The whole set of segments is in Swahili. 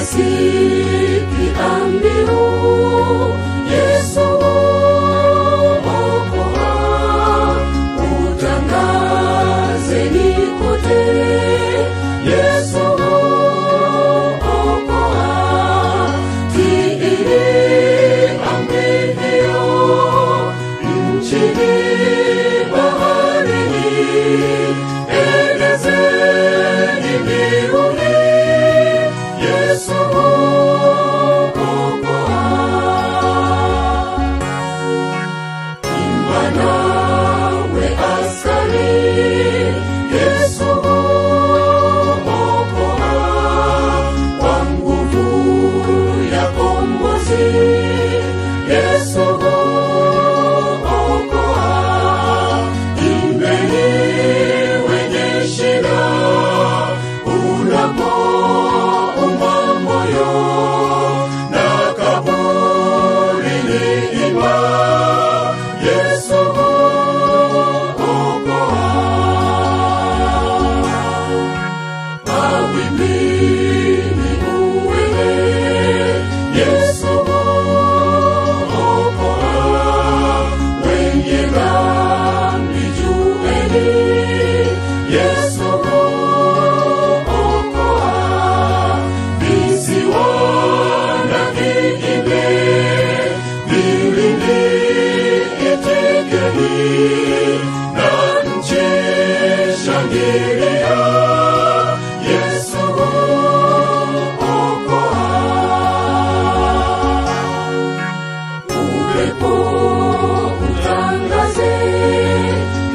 umesikia mbiu, Yesu okoa, utangazeni kote, Yesu okoa, tiini amri hiyo, nchini baharini, enezeni mbiu hii, Yesu okoa. Imba nawe askari, Yesu okoa, kwa nguvu ya kombozi, Yesu okoa, imbeni wenye shida, unapoumwa moyo na kaburini imba, Yesu okoa. Mawimbini uwele, Yesu okoa, wenye dhambi jueni, Yesu okoa, visiwa na viimbe, vilindi itikeni, na nchi shangilia, Yesu okoa. Upepo utangaze,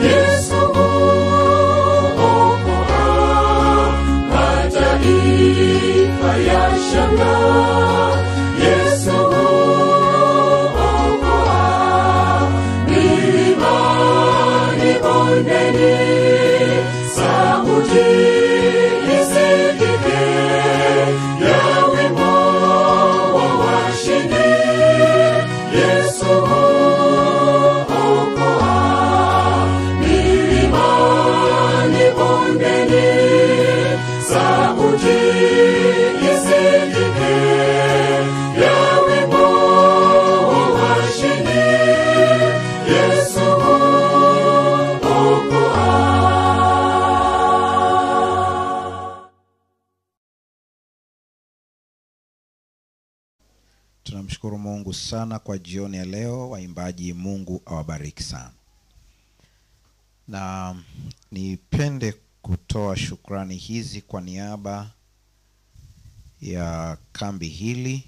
Yesu okoa, mataifa yashanga, Yesu okoa, milimani bondeni, sauti isikike ya wimbo wa washindi, Yesu okoa, milimani bondeni, sauti isikike ya wimbo wa washindi, Yesu okoa. Tunamshukuru Mungu sana kwa jioni ya leo. Waimbaji, Mungu awabariki sana. Na nipende kutoa shukrani hizi kwa niaba ya kambi hili,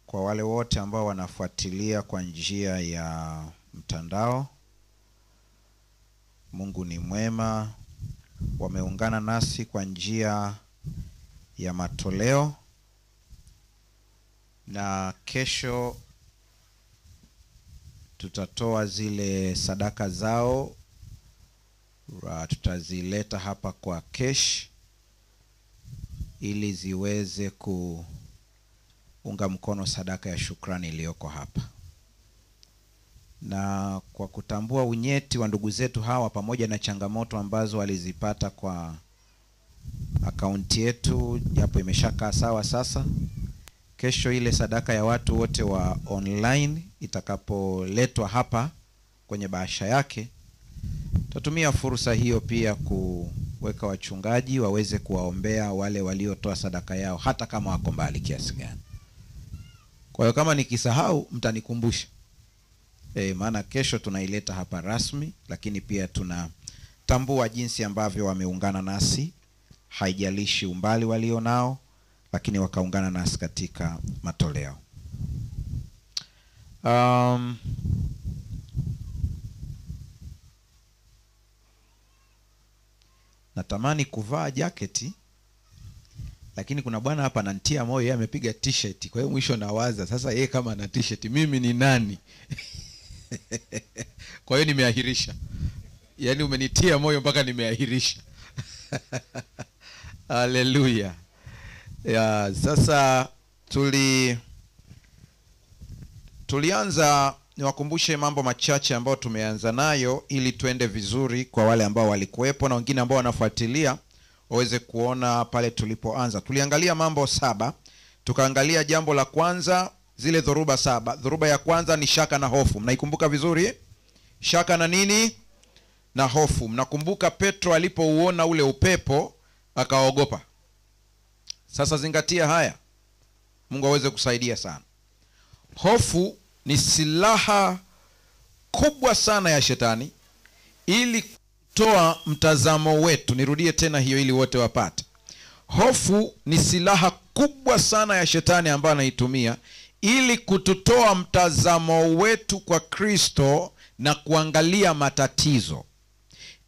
kwa wale wote ambao wanafuatilia kwa njia ya mtandao. Mungu ni mwema, wameungana nasi kwa njia ya matoleo, na kesho tutatoa zile sadaka zao, tutazileta hapa kwa cash ili ziweze kuunga mkono sadaka ya shukrani iliyoko hapa. Na kwa kutambua unyeti wa ndugu zetu hawa pamoja na changamoto ambazo walizipata kwa akaunti yetu, japo imeshakaa sawa sasa, kesho ile sadaka ya watu wote wa online itakapoletwa hapa kwenye bahasha yake, tutatumia fursa hiyo pia kuweka wachungaji waweze kuwaombea wale waliotoa sadaka yao hata kama wako mbali kiasi gani. Kwa hiyo kama nikisahau mtanikumbusha. Maana kesho tunaileta hapa rasmi, lakini pia tunatambua jinsi ambavyo wameungana nasi, haijalishi umbali walio nao, lakini wakaungana nasi katika matoleo. Natamani kuvaa jaketi, lakini kuna bwana hapa ananitia moyo, yeye amepiga t-shirt. Kwa hiyo mwisho nawaza sasa, yeye kama ana t-shirt mimi ni nani? Kwa hiyo nimeahirisha. Yaani umenitia moyo mpaka nimeahirisha. Haleluya. Ya, sasa tulianza, niwakumbushe mambo machache ambayo tumeanza nayo ili tuende vizuri kwa wale ambao walikuwepo na wengine ambao wanafuatilia waweze kuona pale tulipoanza. Tuliangalia mambo 7. Tukaangalia jambo la kwanza, zile dhoruba 7. Dhoruba ya kwanza ni shaka na hofu. Mnaikumbuka vizuri? Shaka na nini? Na hofu. Mnakumbuka Petro alipouona ule upepo akaogopa. Sasa zingatia haya, Mungu aweze kusaidia sana. Hofu ni silaha kubwa sana ya shetani ili kutoa mtazamo wetu. Nirudie tena hiyo ili wote wapate. Hofu ni silaha kubwa sana ya shetani ambayo anaitumia ili kututoa mtazamo wetu kwa Kristo na kuangalia matatizo.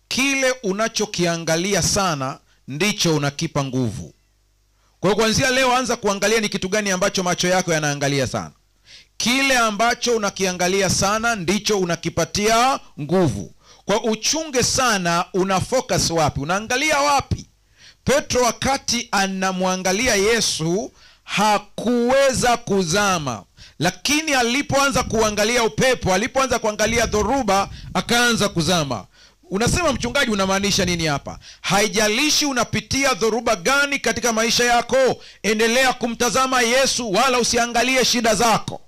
Kile unachokiangalia sana ndicho unakipa nguvu. Kwa hiyo kuanzia leo anza kuangalia ni kitu gani ambacho macho yako yanaangalia sana. Kile ambacho unakiangalia sana ndicho unakipatia nguvu. Kwa uchunge sana una focus wapi, unaangalia wapi. Petro wakati anamwangalia Yesu hakuweza kuzama, lakini alipoanza kuangalia upepo, alipoanza kuangalia dhoruba, akaanza kuzama. Unasema mchungaji, unamaanisha nini hapa? Haijalishi unapitia dhoruba gani katika maisha yako, endelea kumtazama Yesu wala usiangalie shida zako.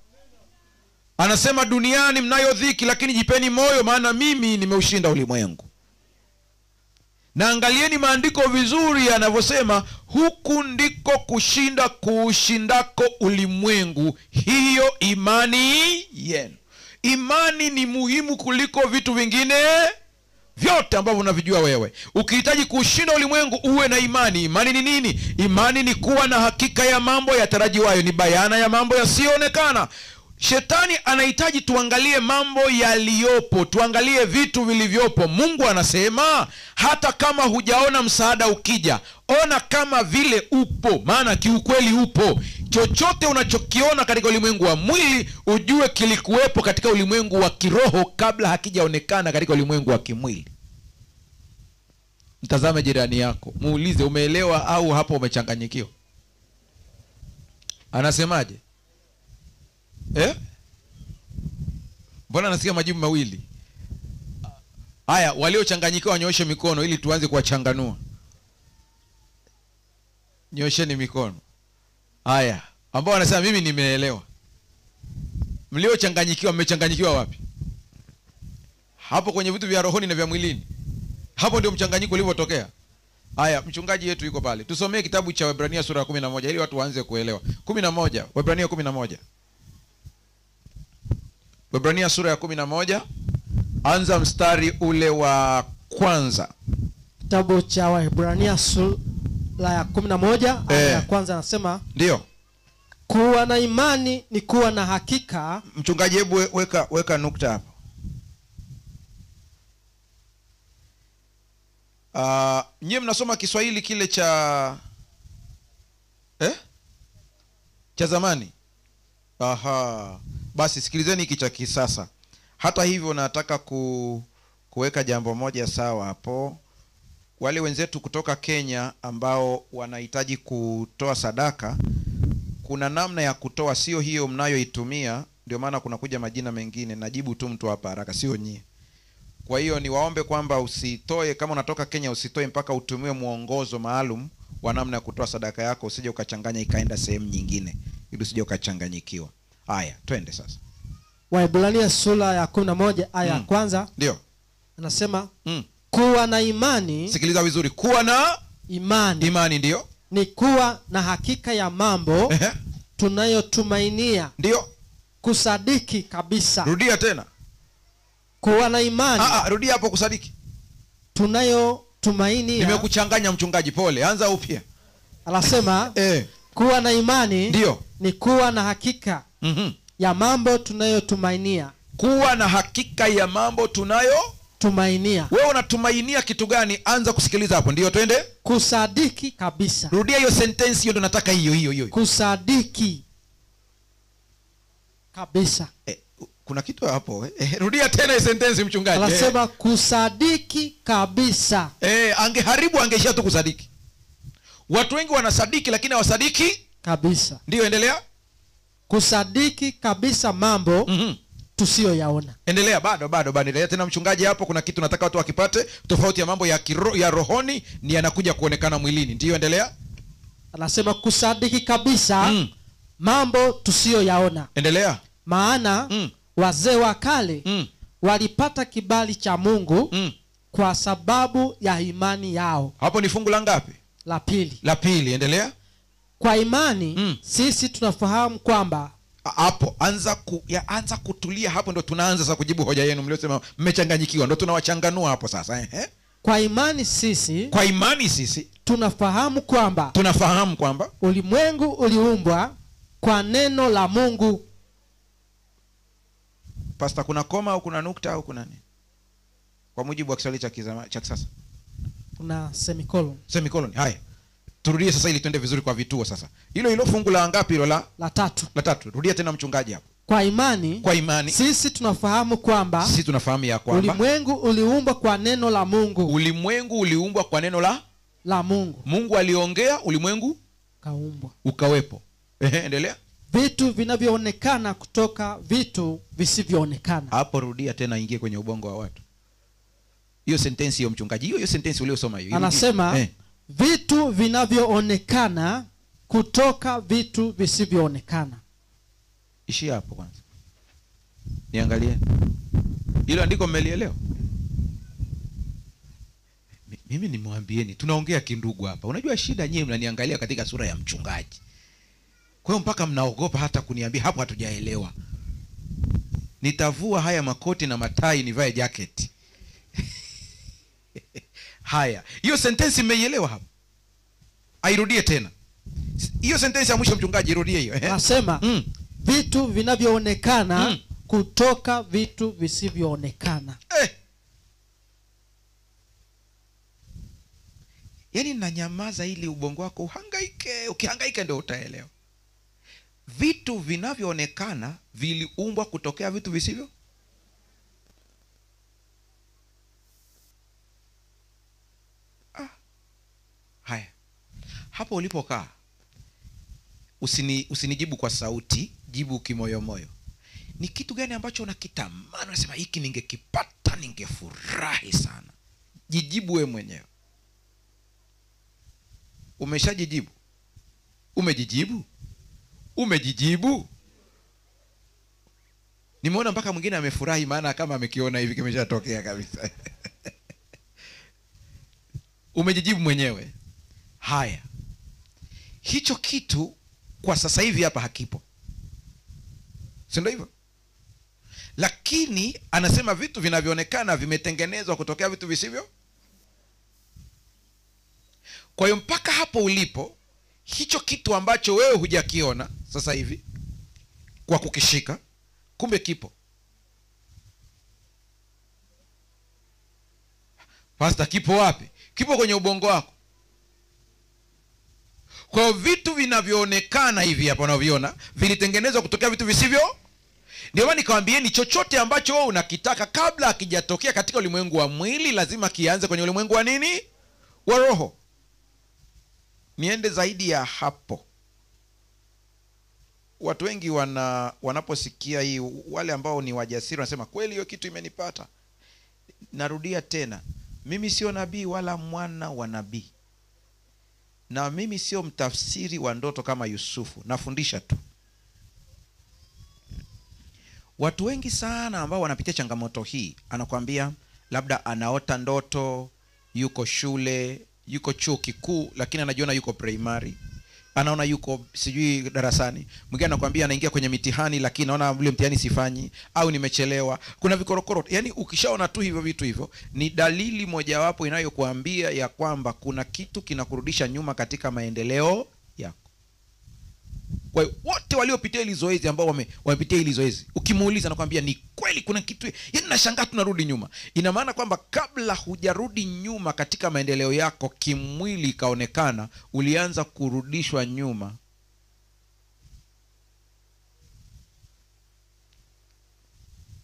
Anasema duniani mnayo dhiki, lakini jipeni moyo, maana mimi nimeushinda ulimwengu. Na angalieni maandiko vizuri yanavyosema, huku ndiko kushinda kuushindako ulimwengu, hiyo imani yenu. Imani ni muhimu kuliko vitu vingine vyote ambavyo unavijua wewe. Ukihitaji kushinda ulimwengu uwe na imani. Imani ni nini? Imani ni kuwa na hakika ya mambo yatarajiwayo, ni bayana ya mambo yasiyoonekana. Shetani anahitaji tuangalie mambo yaliyopo, tuangalie vitu vilivyopo. Mungu anasema hata kama hujaona msaada ukija, ona kama vile upo, maana kiukweli upo. Chochote unachokiona katika ulimwengu wa mwili, ujue kilikuwepo katika ulimwengu wa kiroho kabla hakijaonekana katika ulimwengu wa kimwili. Mtazame jirani yako, muulize umeelewa au hapo umechanganyikiwa. Anasemaje? Mbona nasikia majibu mawili? Haya, waliochanganyikiwa wanyooshe mikono ili tuanze kuwachanganua. Nyosheni mikono. Haya, ambao wanasema mimi nimeelewa. Mliochanganyikiwa mmechanganyikiwa wapi? Hapo kwenye vitu vya rohoni na vya mwilini. Hapo ndio mchanganyiko ulivyotokea. Haya, mchungaji yetu yuko pale. Tusomee kitabu cha Waebrania sura ya 11 ili watu waanze kuelewa. 11, Waebrania 11. Waebrania sura ya 11, anza mstari ule wa kwanza. Kitabu cha Waebrania sura ya 11 aya ya kwanza anasema, ndio, kuwa na imani ni kuwa na hakika. Mchungaji, hebu weka nukta hapo. Nyie mnasoma Kiswahili kile cha cha zamani? Aha. Basi sikilizeni hiki cha kisasa. Hata hivyo nataka kuweka jambo moja sawa hapo. Wale wenzetu kutoka Kenya ambao wanahitaji kutoa sadaka, kuna namna ya kutoa, sio hiyo mnayoitumia. Ndio maana kuna kuja majina mengine. Najibu tu mtu hapa haraka, sio nyie. Kwa hiyo niwaombe kwamba usitoe, kama unatoka Kenya usitoe mpaka utumie muongozo maalum wa namna ya kutoa sadaka yako, usije ukachanganya ikaenda sehemu nyingine ili usije ukachanganyikiwa. Haya, twende sasa. Waebrania sura ya 11 aya ya kwanza. Ndio. Anasema kuwa na imani. Sikiliza vizuri. Kuwa na imani. Imani ndio ni kuwa na hakika ya mambo tunayotumainia. Ndio. Kusadiki kabisa. Rudia tena. Kuwa na imani. Rudia hapo, kusadiki. Tunayotumainia. Nimekuchanganya mchungaji, pole. Anza upya. Anasema kuwa na imani ndio ni kuwa na hakika ya mambo tunayotumainia. Kuwa na hakika ya mambo tunayotumainia. Wewe unatumainia kitu gani? Anza kusikiliza hapo. Ndio, twende. Kusadiki kabisa. Rudia hiyo sentence, hiyo ndo nataka, hiyo. Kusadiki kabisa. Kuna kitu hapo. Rudia tena hiyo sentence mchungaji. Anasema kusadiki kabisa. Angeharibu angeishia tu kusadiki. Watu wengi wanasadiki lakini hawasadiki kabisa. Ndio, endelea. Kusadiki kabisa mambo tusiyoyaona. Endelea, bado endelea tena mchungaji. Hapo kuna kitu nataka watu wakipate, tofauti ya mambo ya rohoni ni yanakuja kuonekana mwilini. Ndio, endelea. Anasema kusadiki kabisa mambo tusiyoyaona. Endelea. Maana wazee wa kale walipata kibali cha Mungu kwa sababu ya imani yao. Hapo ni fungu la ngapi? La pili. Endelea. Kwa imani sisi tunafahamu kwamba, hapo anza kutulia. Hapo ndo tunaanza sasa kujibu hoja yenu mliosema mmechanganyikiwa. Ndo tunawachanganua hapo sasa. Kwa imani sisi tunafahamu kwamba ulimwengu uliumbwa kwa neno la Mungu. Pastor, kuna koma au kuna nukta au kuna nini? Kwa mujibu wa Kiswahili cha kisasa kuna semicolon. Haya, turudie sasa ili tuende vizuri kwa vituo sasa. Hilo fungu la ngapi hilo? La tatu. Rudia tena mchungaji hapo. Kwa imani sisi tunafahamu ya kwamba ulimwengu uliumbwa kwa neno la Mungu. Ulimwengu uliumbwa kwa neno la Mungu. Mungu aliongea, ulimwengu kaumbwa, ukawepo. Endelea. Vitu vinavyoonekana kutoka vitu visivyoonekana. Hapo rudia tena, ingie kwenye ubongo wa watu. Hiyo sentensi hiyo mchungaji, hiyo sentensi uliyosoma hiyo. Anasema vitu vinavyoonekana kutoka vitu visivyoonekana. Ishia hapo kwanza. Niangalie. Hilo andiko mmelielewa? Mimi nimwambieni, tunaongea kindugu hapa. Unajua shida nyewe mnaniangalia katika sura ya mchungaji. Kwa hiyo mpaka mnaogopa hata kuniambia hapo hatujaelewa. Nitavua haya makoti na matai nivae jacket. Haya, hiyo sentensi mmeielewa hapo? Airudie tena. Hiyo sentensi ya mwisho mchungaji, irudie hiyo. Anasema vitu vinavyoonekana kutoka vitu visivyoonekana. Yaani nanyamaza ili ubongo wako uhangaike. Ukihangaika ndio utaelewa. Vitu vinavyoonekana viliumbwa kutokea vitu visivyo. Haya. Hapo ulipokaa usinijibu kwa sauti, jibu kimoyomoyo. Ni kitu gani ambacho unakitamani, unasema hiki ningekipata ningefurahi sana? Jijibu wewe mwenyewe. Umeshajijibu? Umejijibu? Nimeona mpaka mwingine amefurahi, maana kama amekiona hivi kimeshatokea kabisa. Umejijibu mwenyewe. Haya, hicho kitu kwa sasa hivi hapa hakipo, si ndio hivyo? Lakini anasema vitu vinavyoonekana vimetengenezwa kutokea vitu visivyo. Kwa hiyo mpaka hapo ulipo, hicho kitu ambacho wewe hujakiona sasa hivi kwa kukishika, kumbe kipo. Pastor, kipo wapi? Kipo kwenye ubongo wako. Kwa hiyo vitu vinavyoonekana hivi hapa unaviona vilitengenezwa kutokea vitu visivyo. Ndio maana nikamwambieni chochote ambacho wewe unakitaka kabla hakijatokea katika ulimwengu wa mwili lazima kianze kwenye ulimwengu wa nini? Wa roho. Niende zaidi ya hapo. Watu wengi wanaposikia hii, wale ambao ni wajasiri wanasema kweli hiyo kitu imenipata. Narudia tena, mimi sio nabii wala mwana wa nabii. Na mimi sio mtafsiri wa ndoto kama Yusufu, nafundisha tu. Watu wengi sana ambao wanapitia changamoto hii, anakuambia labda anaota ndoto, yuko shule, yuko chuo kikuu, lakini anajiona yuko primary. Anaona yuko sijui darasani. Mwingine anakuambia anaingia kwenye mitihani, lakini naona ule mtihani sifanyi, au nimechelewa. Kuna vikorokoro. Yaani ukishaona tu hivyo vitu hivyo, ni dalili mojawapo inayokuambia ya kwamba kuna kitu kinakurudisha nyuma katika maendeleo yako. Kwa hiyo wote waliopitia hili zoezi, ambao wamepitia hili zoezi, ukimuuliza anakuambia ni kweli kuna kitu. Yaani nashangaa tunarudi nyuma. Ina maana kwamba kabla hujarudi nyuma katika maendeleo yako kimwili kaonekana, ulianza kurudishwa nyuma.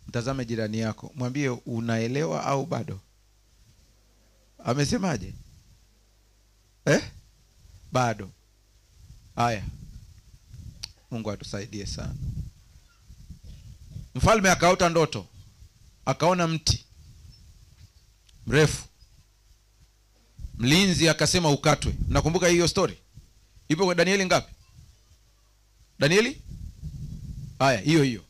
Mtazame jirani yako, mwambie unaelewa au bado? Amesemaje? Bado. Haya. Mungu atusaidie sana. Mfalme akaota ndoto, akaona mti mrefu, mlinzi akasema ukatwe. Mnakumbuka hiyo story? Ipo kwa Danieli ngapi? Danieli? Haya, hiyo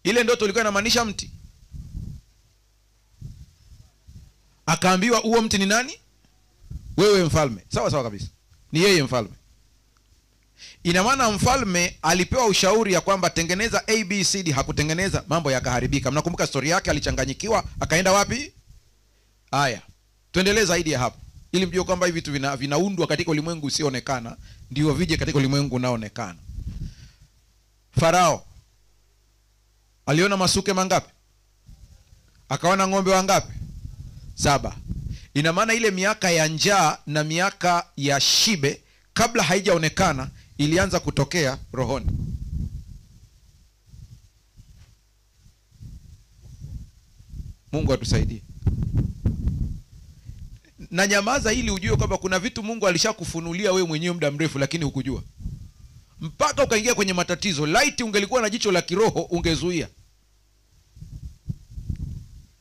ile ndoto ilikuwa inamaanisha mti. Akaambiwa huo mti ni nani? Wewe mfalme. Sawa sawa kabisa, ni yeye mfalme. Ina maana mfalme alipewa ushauri ya kwamba tengeneza ABCD, hakutengeneza, mambo yakaharibika. Mnakumbuka story yake, alichanganyikiwa, akaenda wapi? Haya, tuendelee zaidi ya hapo ili mjue kwamba hivi vitu vinaundwa katika ulimwengu usioonekana ndio vije katika ulimwengu unaoonekana. Farao aliona masuke mangapi? Akaona ng'ombe wangapi? 7. Ina maana ile miaka ya njaa na miaka ya shibe kabla haijaonekana ilianza kutokea rohoni. Mungu atusaidie. Na nyamaza ili ujue kwamba kuna vitu Mungu alishakufunulia wewe mwenyewe muda mrefu lakini hukujua. Mpaka ukaingia kwenye matatizo. Laiti ungelikuwa na jicho la kiroho ungezuia.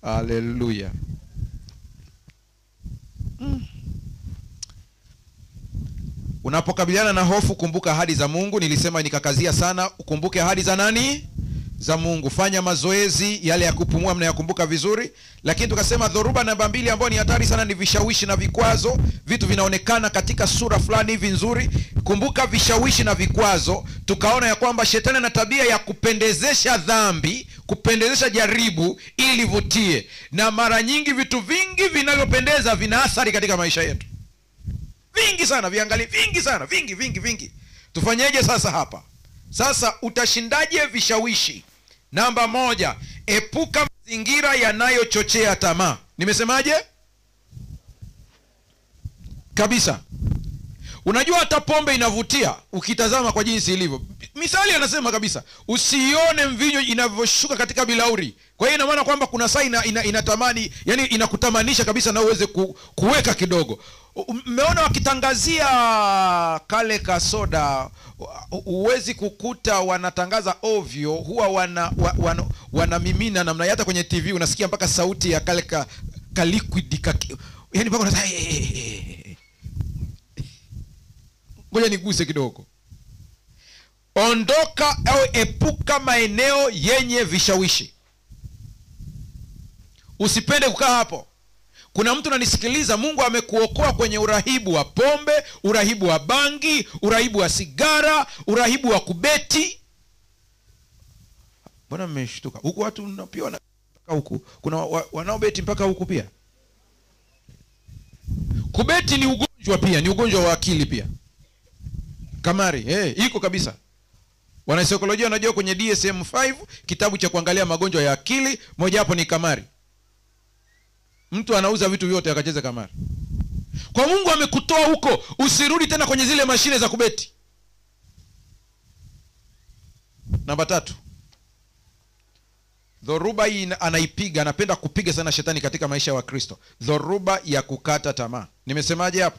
Haleluya. Unapokabiliana na hofu, kumbuka ahadi za Mungu. Nilisema nikakazia sana ukumbuke ahadi za nani? Za Mungu. Fanya mazoezi yale ya kupumua, mnayakumbuka vizuri. Lakini tukasema dhoruba namba 2 ambayo ni hatari sana ni vishawishi na vikwazo. Vitu vinaonekana katika sura fulani hivi nzuri. Kumbuka vishawishi na vikwazo. Tukaona ya kwamba shetani ana tabia ya kupendezesha dhambi, kupendezesha jaribu ili livutie. Na mara nyingi vitu vingi vinavyopendeza vina athari katika maisha yetu. Vingi sana, viangalie vingi sana, vingi. Tufanyeje sasa hapa? Sasa utashindaje vishawishi? Namba 1, epuka mazingira yanayochochea tamaa. Nimesemaje? Kabisa. Unajua hata pombe inavutia ukitazama kwa jinsi ilivyo. Misali anasema kabisa, usione mvinyo inavyoshuka katika bilauri. Kwa hiyo ina maana kwamba kuna saa inatamani, yani inakutamanisha kabisa na uweze kuweka kidogo. Umeona wakitangazia kale kasoda, uwezi kukuta wanatangaza ovyo, huwa wanamimina namna hata kwenye TV unasikia mpaka sauti ya kale ka liquid yani mpaka unasema ngoja niguse kidogo. Ondoka au epuka maeneo yenye vishawishi. Usipende kukaa hapo. Kuna mtu ananisikiliza, Mungu amekuokoa kwenye urahibu wa pombe, urahibu wa bangi, urahibu wa sigara, urahibu wa kubeti. Bwana mmeshtuka. Huku watu pia mpaka huku. Kuna wanaobeti mpaka huku pia. Kubeti ni ugonjwa pia, ni ugonjwa wa akili pia. Kamari, iko kabisa. Wanasaikolojia wanajua kwenye DSM-5, kitabu cha kuangalia magonjwa ya akili, moja hapo ni kamari. Mtu anauza vitu vyote akacheza kamari. Kwa Mungu amekutoa huko, usirudi tena kwenye zile mashine za kubeti. Namba 3. Dhoruba hii anaipiga, anapenda kupiga sana shetani katika maisha ya Wakristo. Dhoruba ya kukata tamaa. Nimesemaje hapo?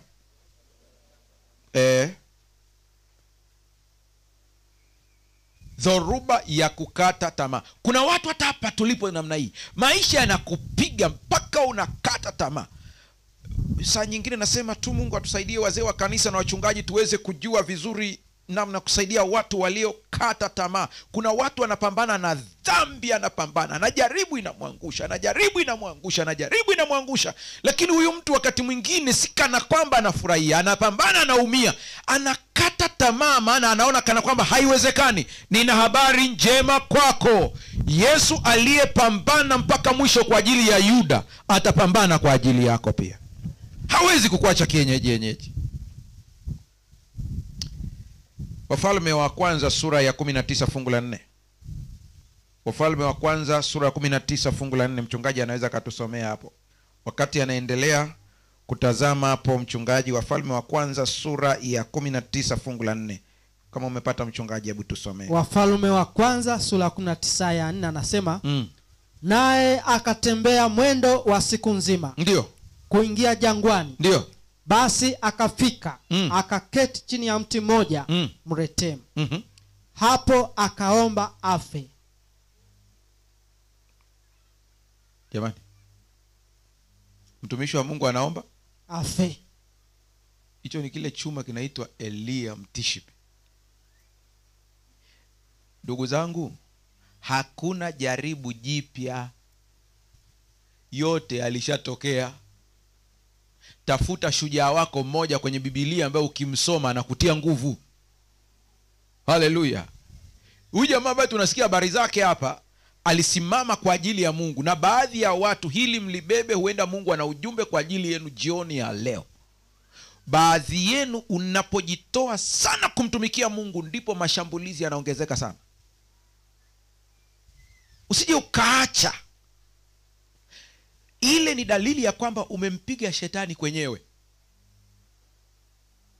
Dhoruba ya kukata tamaa. Kuna watu hata hapa tulipo namna hii, maisha yanakupiga mpaka unakata tamaa. Saa nyingine nasema tu Mungu atusaidie wazee wa kanisa na wachungaji tuweze kujua vizuri namna kusaidia watu waliokata tamaa. Kuna watu wanapambana na dhambi, anapambana, anajaribu inamwangusha. Lakini huyu mtu wakati mwingine si kana kwamba anafurahia, anapambana, anaumia, anakata tamaa maana anaona kana kwamba haiwezekani. Nina habari njema kwako. Yesu aliyepambana mpaka mwisho kwa ajili ya Yuda atapambana kwa ajili yako pia. Hawezi kukuacha kienyeji. Wafalme wa kwanza sura ya 19 fungu la 4. Wafalme wa kwanza sura ya 19 fungu la 4. Mchungaji anaweza katusomea hapo. Wakati anaendelea kutazama hapo mchungaji, Wafalme wa kwanza sura ya 19 fungu la 4. Kama umepata mchungaji, hebu tusomee. Wafalme wa kwanza sura ya 19 ya 4 anasema, naye akatembea mwendo wa siku nzima. Ndio. Kuingia jangwani. Ndio. Basi akafika, akaketi chini ya mti mmoja mretemu. Hapo akaomba afe. Jamani, mtumishi wa Mungu anaomba afe. Hicho ni kile chuma kinaitwa Elia Mtishipi. Ndugu zangu, hakuna jaribu jipya, yote alishatokea. Tafuta shujaa wako mmoja kwenye Biblia ambaye ukimsoma na kutia nguvu. Haleluya. Huyu jamaa ambaye tunasikia habari zake hapa alisimama kwa ajili ya Mungu, na baadhi ya watu, hili mlibebe, huenda Mungu ana ujumbe kwa ajili yenu jioni ya leo. Baadhi yenu unapojitoa sana kumtumikia Mungu ndipo mashambulizi yanaongezeka sana. Usije ukaacha. Ile ni dalili ya kwamba umempiga shetani kwenyewe.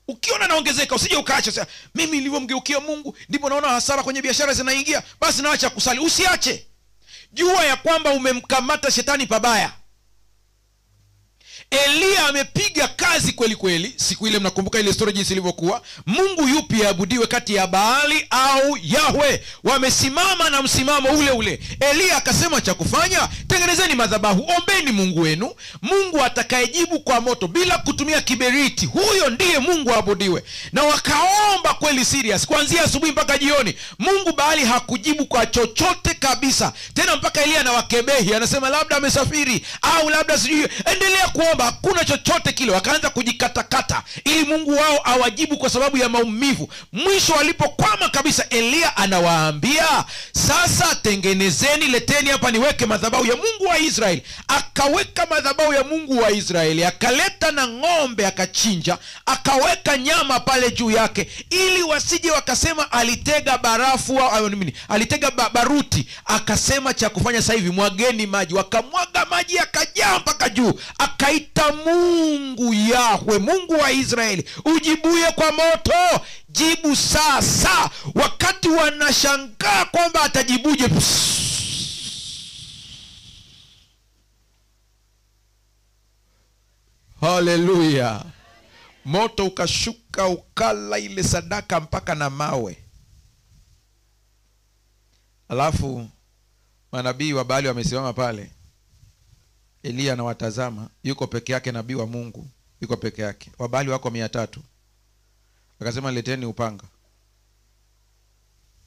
Ukiona naongezeka, usije ukaacha sasa, mimi nilivyomgeukia Mungu ndipo naona hasara kwenye biashara zinaingia, basi naacha kusali. Usiache. Jua ya kwamba umemkamata shetani pabaya. Elia amepiga kazi kweli kweli. Siku ile mnakumbuka ile story jinsi ilivyokuwa. Mungu yupi abudiwe kati ya Baali au Yahwe? Wamesimama na msimamo ule ule. Elia akasema cha kufanya, tengenezeni madhabahu, ombeni Mungu wenu, Mungu atakayejibu kwa moto bila kutumia kiberiti, huyo ndiye Mungu abudiwe. Na wakaomba kweli serious kuanzia asubuhi mpaka jioni. Mungu Baali hakujibu kwa chochote kabisa. Tena mpaka Elia na wakebehi anasema labda amesafiri au labda sijui. Endelea kuomba, hakuna chochote kile. Wakaanza kujikatakata ili Mungu wao awajibu kwa sababu ya maumivu. Mwisho walipokwama kabisa, Elia anawaambia, sasa tengenezeni, leteni hapa niweke madhabahu ya Mungu wa Israeli. Akaweka madhabahu ya Mungu wa Israeli, akaleta na ng'ombe akachinja, akaweka nyama pale juu yake, ili wasije wakasema alitega barafu au nini, alitega baruti. Akasema cha kufanya sasa hivi, mwageni maji. Wakamwaga maji yakajaa mpaka juu. Akaita Mungu Yahwe, Mungu wa Israeli, ujibuye kwa moto, jibu sasa. Wakati wanashangaa kwamba atajibuje, haleluya, moto ukashuka ukala ile sadaka mpaka na mawe. Alafu manabii wa Baali wamesimama pale. Elia anawatazama, yuko peke yake, nabii wa Mungu yuko peke yake. Wabali wako 300. Akasema leteni upanga.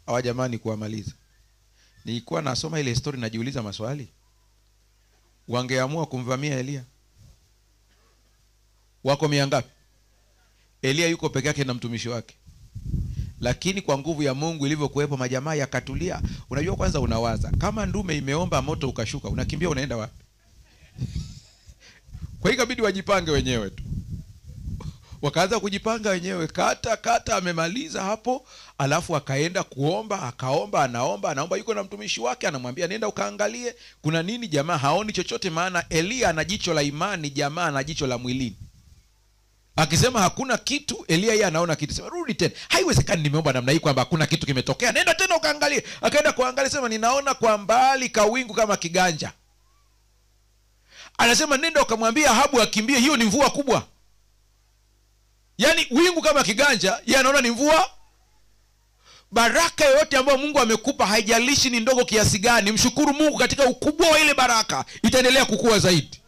Hawa jamani kuwamaliza. Nilikuwa nasoma ile story najiuliza maswali. Wangeamua kumvamia Elia, wako 100 ngapi? Elia yuko peke yake na mtumishi wake. Lakini kwa nguvu ya Mungu ilivyokuepo, majamaa yakatulia. Unajua, kwanza unawaza, kama ndume imeomba moto ukashuka, unakimbia unaenda wapi? Kwa hiyo ikabidi wajipange wenyewe tu. Wakaanza kujipanga wenyewe, kata amemaliza hapo. Alafu akaenda kuomba, akaomba, anaomba, yuko na mtumishi wake, anamwambia nenda ukaangalie kuna nini. Jamaa haoni chochote, maana Elia ana jicho la imani, jamaa ana jicho la mwilini. Akisema hakuna kitu, Elia yeye anaona kitu. Sema rudi tena, haiwezekani nimeomba namna hii kwamba hakuna kitu kimetokea, nenda tena ukaangalie. Akaenda kuangalia, sema ninaona kwa mbali kawingu kama kiganja. Anasema nenda ukamwambia Ahabu akimbie, hiyo ni mvua kubwa. Yaani wingu kama kiganja, yeye anaona ni mvua. Baraka yoyote ambayo Mungu amekupa, haijalishi ni ndogo kiasi gani, mshukuru Mungu katika ukubwa wa ile baraka, itaendelea kukua zaidi.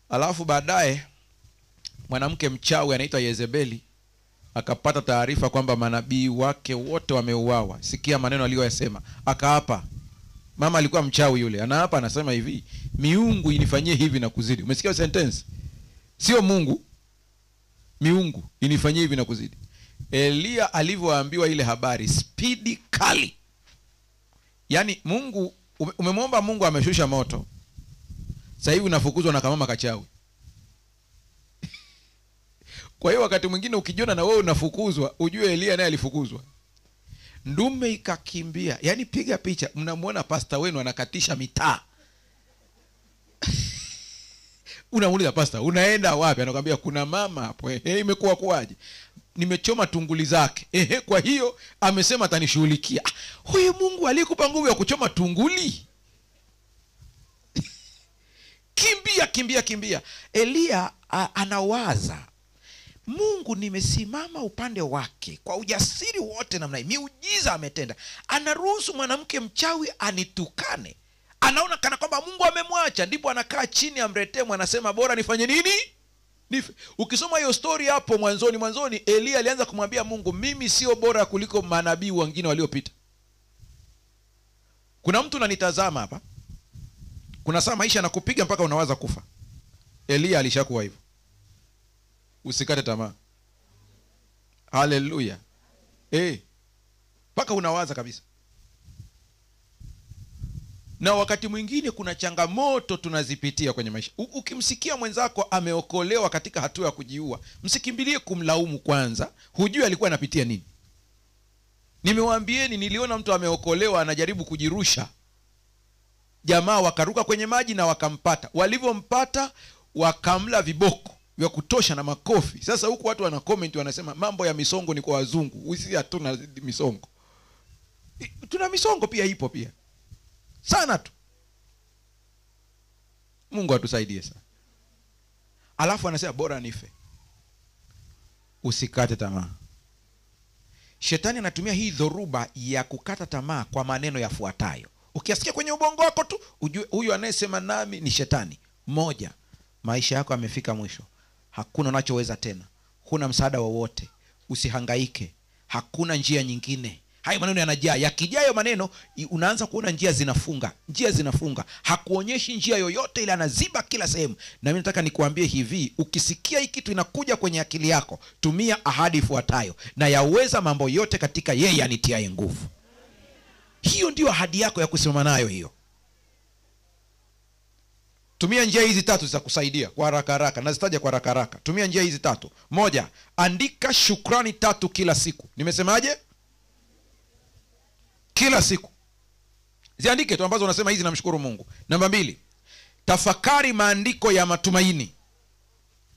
Alafu baadaye mwanamke mchawi anaitwa Yezebeli akapata taarifa kwamba manabii wake wote wameuawa. Sikia maneno aliyoyasema. Akaapa. Mama alikuwa mchawi yule. Anaapa, anasema hivi, miungu inifanyie hivi na kuzidi. Umesikia sentence? Sio Mungu, miungu inifanyie hivi na kuzidi. Elia alivyoambiwa ile habari, spidi kali. Yaani Mungu, umemwomba Mungu ameshusha moto. Sasa hivi unafukuzwa na kamama kachawi. Kwa hiyo wakati mwingine ukijiona na wewe unafukuzwa, ujue Elia naye alifukuzwa. Ndume ikakimbia. Yaani piga picha, mnamuona pastor wenu anakatisha mitaa. Unamuuliza pastor, unaenda wapi? Anakuambia kuna mama hapo. Imekuwa kuaje? Nimechoma tunguli zake. Kwa hiyo amesema atanishughulikia. Huyu Mungu alikupa nguvu ya kuchoma tunguli? Kimbia. Elia anawaza, Mungu nimesimama upande wake kwa ujasiri wote namna hii, miujiza ametenda, anaruhusu mwanamke mchawi anitukane, anaona kana kwamba Mungu amemwacha, ndipo anakaa chini amretee, anasema bora nifanye nini? Nife. Ukisoma hiyo story hapo mwanzoni Elia alianza kumwambia Mungu, mimi sio bora kuliko manabii wengine waliopita. Kuna mtu unanitazama hapa, kuna saa maisha yanakupiga mpaka unawaza kufa. Elia alishakuwa hivyo. Usikate tamaa. Haleluya. Mpaka unawaza kabisa. Na wakati mwingine kuna changamoto tunazipitia kwenye maisha. Ukimsikia mwenzako ameokolewa katika hatua ya kujiua, msikimbilie kumlaumu kwanza, hujui alikuwa anapitia nini. Nimewaambieni, niliona mtu ameokolewa anajaribu kujirusha, jamaa wakaruka kwenye maji na wakampata. Walivyompata wakamla viboko vya kutosha na makofi. Sasa huku watu wana comment wanasema mambo ya misongo ni kwa wazungu, sisi hatuna misongo. Tuna misongo pia, ipo pia sana tu. Mungu atusaidie sana. Alafu anasema bora nife. Usikate tamaa. Shetani anatumia hii dhoruba ya kukata tamaa kwa maneno yafuatayo. Ukiasikia kwenye ubongo wako tu, ujue huyu anayesema nami ni shetani. Moja, maisha yako yamefika mwisho, hakuna unachoweza tena, huna msaada wowote, usihangaike, hakuna njia nyingine. Hayo maneno yanajaa, yakijayo maneno unaanza kuona njia zinafunga, hakuonyeshi njia yoyote, ile anaziba kila sehemu. Na mimi nataka nikuambie hivi, ukisikia hii kitu inakuja kwenye akili yako, tumia ahadi ifuatayo, na yaweza mambo yote katika yeye anitiaye nguvu. Hiyo ndio ahadi yako ya kusimama nayo hiyo. Tumia njia hizi tatu za kusaidia kwa haraka, nazitaja kwa haraka. Tumia njia hizi tatu. Moja, andika shukrani 3 kila siku. Nimesemaje? Kila siku ziandike tu ambazo unasema hizi namshukuru Mungu. Namba 2, tafakari maandiko ya matumaini.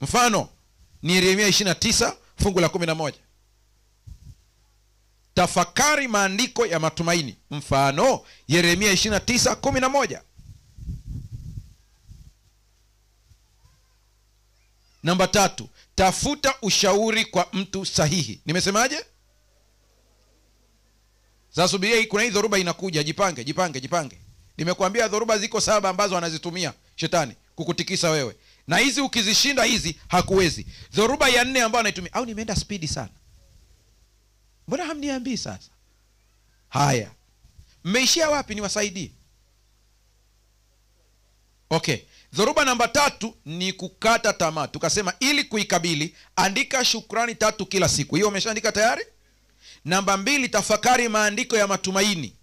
Mfano ni Yeremia 29 fungu la 11. Tafakari maandiko ya matumaini. Mfano Yeremia 29:11. Namba 3, tafuta ushauri kwa mtu sahihi. Nimesemaje? Sasa subiria, kuna hii dhoruba inakuja, jipange. Nimekuambia dhoruba ziko 7 ambazo anazitumia shetani kukutikisa wewe. Na hizi ukizishinda hizi hakuwezi. Dhoruba ya 4 ambayo anaitumia, au nimeenda speedi sana, mbona hamniambii sasa? Haya, mmeishia wapi niwasaidie? Okay, dhoruba namba 3 ni kukata tamaa. Tukasema ili kuikabili, andika shukrani 3 kila siku. Hiyo umeshaandika tayari? Namba 2, tafakari maandiko ya matumaini,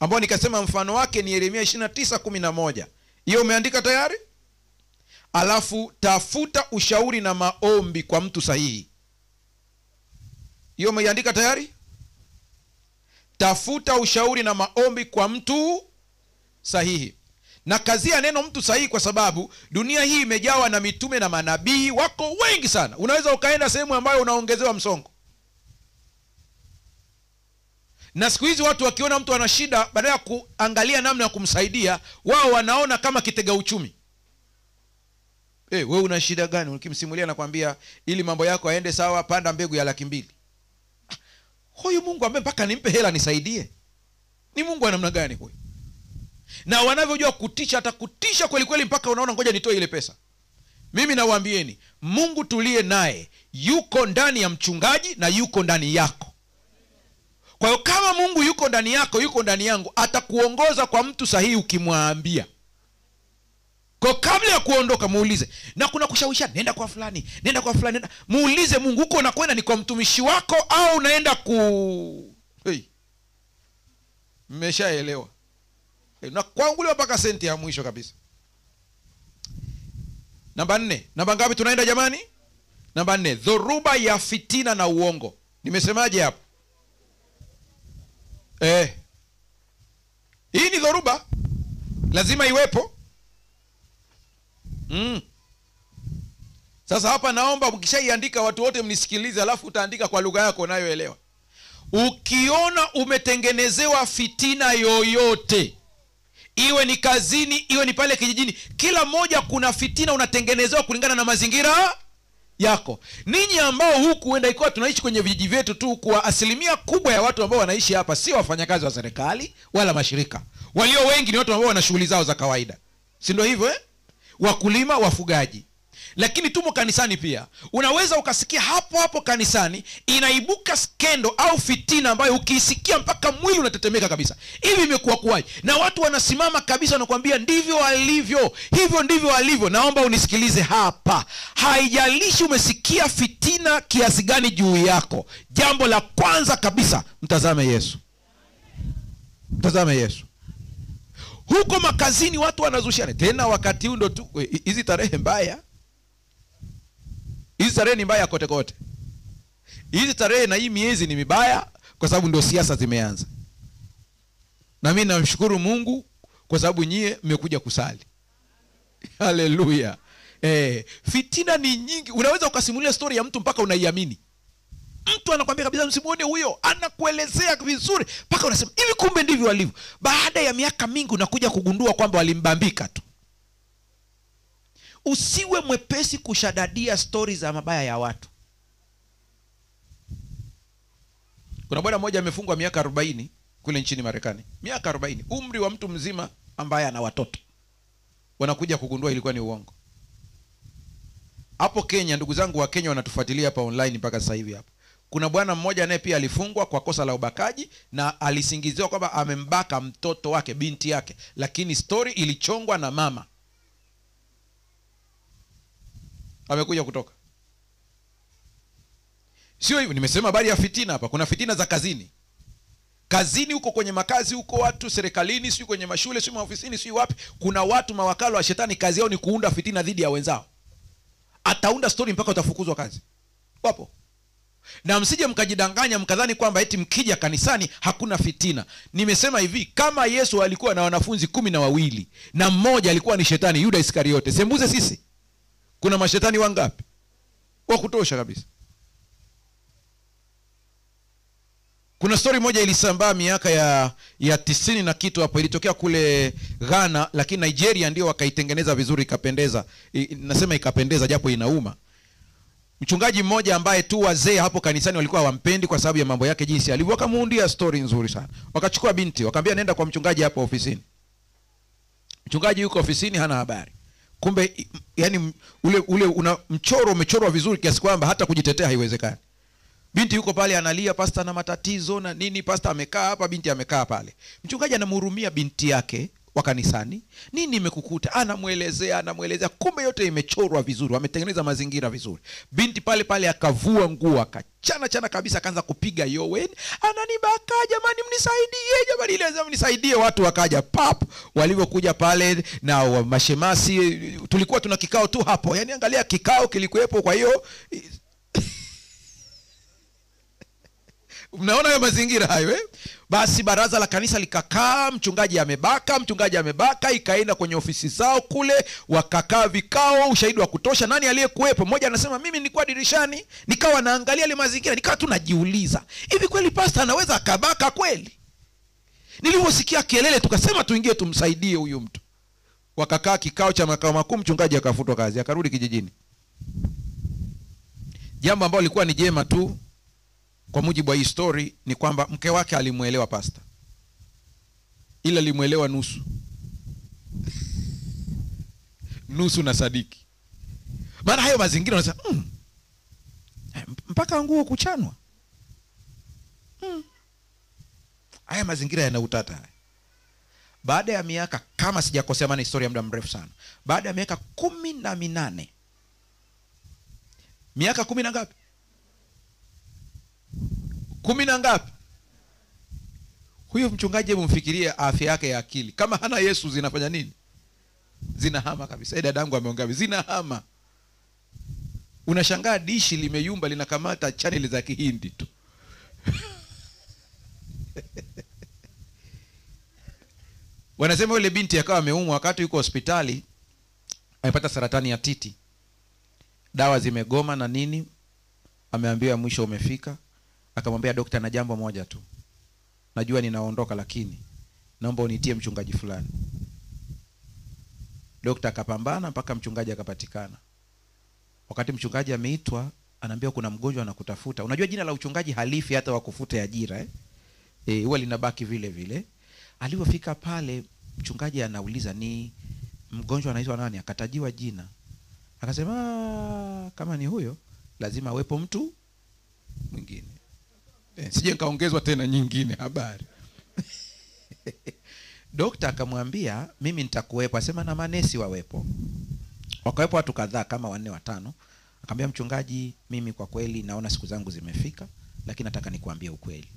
ambao nikasema mfano wake ni Yeremia 29:11. Hiyo umeandika tayari? Alafu tafuta ushauri na maombi kwa mtu sahihi. Hiyo umeandika tayari? Tafuta ushauri na maombi kwa mtu sahihi. Na kazi ya neno mtu sahihi, kwa sababu dunia hii imejawa na mitume na manabii, wako wengi sana. Unaweza ukaenda sehemu ambayo unaongezewa msongo. Na siku hizi watu wakiona mtu ana shida, badala ya kuangalia namna ya kumsaidia, wao wanaona kama kitega uchumi. Wewe una shida gani? Ukimsimulia nakwambia ili mambo yako yaende sawa, panda mbegu ya 200,000. Huyu Mungu ambaye mpaka nimpe hela nisaidie, ni Mungu wa namna gani huyu? Na wanavyojua kutisha, atakutisha kweli kweli mpaka unaona ngoja nitoe ile pesa. Mimi nawaambieni, Mungu tulie naye yuko ndani ya mchungaji na yuko ndani yako. Kwa hiyo kama Mungu yuko ndani yako, yuko ndani yangu, atakuongoza kwa mtu sahihi ukimwambia. Kwa kabla ya kuondoka muulize. Na kuna kushawisha, nenda kwa fulani. Muulize Mungu, uko unakwenda ni kwa mtumishi wako au unaenda mmeshaelewa? Na kuanguliwa mpaka senti ya mwisho kabisa. Namba 4. Namba ngapi tunaenda jamani? Namba 4, dhoruba ya fitina na uongo. Nimesemaje hapo? Hii ni dhoruba, lazima iwepo. Sasa hapa naomba mkishaiandika watu wote mnisikilize, alafu utaandika kwa lugha yako unayoelewa. Ukiona umetengenezewa fitina yoyote, iwe ni kazini, iwe ni pale kijijini, kila mmoja kuna fitina unatengenezewa kulingana na mazingira yako. Ninyi ambao huku huenda ikawa tunaishi kwenye vijiji vyetu tu, kwa asilimia kubwa ya watu ambao wanaishi hapa sio wafanyakazi wa serikali wala mashirika. Walio wengi ni watu ambao wana shughuli zao za kawaida, si ndio hivyo wakulima, wafugaji. Lakini tumo kanisani pia. Unaweza ukasikia hapo hapo kanisani inaibuka skendo au fitina ambayo ukiisikia mpaka mwili unatetemeka kabisa. Hivi imekuwa kuwaje? Na watu wanasimama kabisa wanakuambia ndivyo walivyo, hivyo ndivyo walivyo. Naomba unisikilize hapa. Haijalishi umesikia fitina kiasi gani juu yako, jambo la kwanza kabisa, mtazame Yesu. Mtazame Yesu. Huko makazini watu wanazushiana. Tena wakati huu ndo tu hizi tarehe mbaya. Hizi tarehe ni mbaya kote kote. Hizi tarehe na hii miezi ni mibaya kwa sababu ndio siasa zimeanza. Na mimi namshukuru Mungu kwa sababu nyie mmekuja kusali. Haleluya. Fitina ni nyingi. Unaweza ukasimulia story ya mtu mpaka unaiamini. Mtu anakuambia kabisa msimuone huyo, anakuelezea vizuri mpaka unasema hivi kumbe ndivyo walivyo. Baada ya miaka mingi unakuja kugundua kwamba walimbambika tu. Usiwe mwepesi kushadadia stories za mabaya ya watu. Kuna bwana mmoja amefungwa miaka 40 kule nchini Marekani. Miaka 40, umri wa mtu mzima ambaye ana watoto. Wanakuja kugundua ilikuwa ni uongo. Hapo Kenya, ndugu zangu wa Kenya wanatufuatilia hapa online mpaka sasa hivi hapa. Kuna bwana mmoja naye pia alifungwa kwa kosa la ubakaji na alisingiziwa kwamba amembaka mtoto wake, binti yake, lakini story ilichongwa na mama. Amekuja kutoka. Sio hivyo, nimesema habari ya fitina hapa. Kuna fitina za kazini. Kazini huko kwenye makazi huko, watu serikalini, sio kwenye mashule, sio maofisini, sio wapi. Kuna watu mawakala wa shetani, kazi yao ni kuunda fitina dhidi ya wenzao. Ataunda story mpaka utafukuzwa kazi. Wapo. Na msije mkajidanganya mkadhani kwamba eti mkija kanisani hakuna fitina. Nimesema hivi, kama Yesu alikuwa na wanafunzi 12 na mmoja alikuwa ni shetani, Yuda Iskariote, sembuze sisi kuna mashetani wangapi? Wa kutosha kabisa. Kuna story moja ilisambaa miaka ya 90 na kitu hapo, ilitokea kule Ghana, lakini Nigeria ndio wakaitengeneza vizuri ikapendeza. Nasema ikapendeza japo inauma. Mchungaji mmoja ambaye tu wazee hapo kanisani walikuwa hawampendi kwa sababu ya mambo yake jinsi alivyo, wakamuundia story nzuri sana. Wakachukua binti, wakamwambia nenda kwa mchungaji hapo ofisini. Mchungaji yuko ofisini hana habari. Kumbe yani ule una mchoro umechorwa vizuri kiasi kwamba hata kujitetea haiwezekani. Binti yuko pale analia, pastor na matatizo na nini, pastor amekaa hapa, binti amekaa pale. Mchungaji anamhurumia binti yake wa kanisani. Nini imekukuta? Anamuelezea. Kumbe yote imechorwa vizuri, wametengeneza mazingira vizuri. Binti pale pale akavua nguo, akachana kabisa, akaanza kupiga yowe. Ananibaka, jamani mnisaidie, jamani lazima mnisaidie. Watu wakaja pap, walivyokuja pale na mashemasi, tulikuwa tuna kikao tu hapo. Yaani angalia kikao kilikuwepo, kwa hiyo mnaona hayo mazingira hayo Basi baraza la kanisa likakaa, mchungaji amebaka, ikaenda kwenye ofisi zao kule, wakakaa vikao, ushahidi wa kutosha. Nani aliyekuwepo? Mmoja anasema mimi nilikuwa dirishani, nikawa naangalia ile mazingira, nikawa tu najiuliza, hivi kweli pastor anaweza akabaka kweli? Niliposikia kelele tukasema tuingie tumsaidie huyu mtu. Wakakaa kikao cha makao makuu, mchungaji akafutwa kazi, akarudi kijijini. Jambo ambalo lilikuwa ni jema tu kwa mujibu wa hii story ni kwamba mke wake alimuelewa pastor, ila alimuelewa nusu. Nusu na sadiki. Maana hayo mazingira unasema mpaka nguo kuchanwa. Haya mazingira yana utata. Baada ya miaka, kama sijakosea, maana historia ya muda mrefu sana, baada ya miaka 18. Miaka 10 na ngapi? 10 na ngapi? Huyo mchungaji, hebu mfikirie afya yake ya akili. Kama hana Yesu zinafanya nini? Zinahama kabisa. Dadangu ameongea, zinahama. Unashangaa dishi limeyumba linakamata channel za Kihindi tu. Wanasema yule binti akawa ameumwa wakati yuko hospitali, amepata saratani ya titi. Dawa zimegoma na nini, ameambiwa mwisho umefika. Akamwambia daktari, na jambo moja tu, najua ninaondoka lakini naomba unitie mchungaji fulani. Daktari akapambana mpaka mchungaji akapatikana. Wakati mchungaji ameitwa, anaambiwa kuna mgonjwa anakutafuta. Unajua jina la uchungaji halifi hata wakufuta ajira huwa linabaki vile vile. Alipofika pale, mchungaji anauliza ni mgonjwa anaitwa nani? Akatajiwa jina. Akasema kama ni huyo lazima awepo mtu mwingine. Sije nikaongezwa tena nyingine habari. Dokta akamwambia mimi nitakuwepo. Asema na manesi wawepo. Wakawepo watu kadhaa kama 4 5. Akamwambia mchungaji, mimi kwa kweli naona siku zangu zimefika, lakini nataka nikuambie ukweli.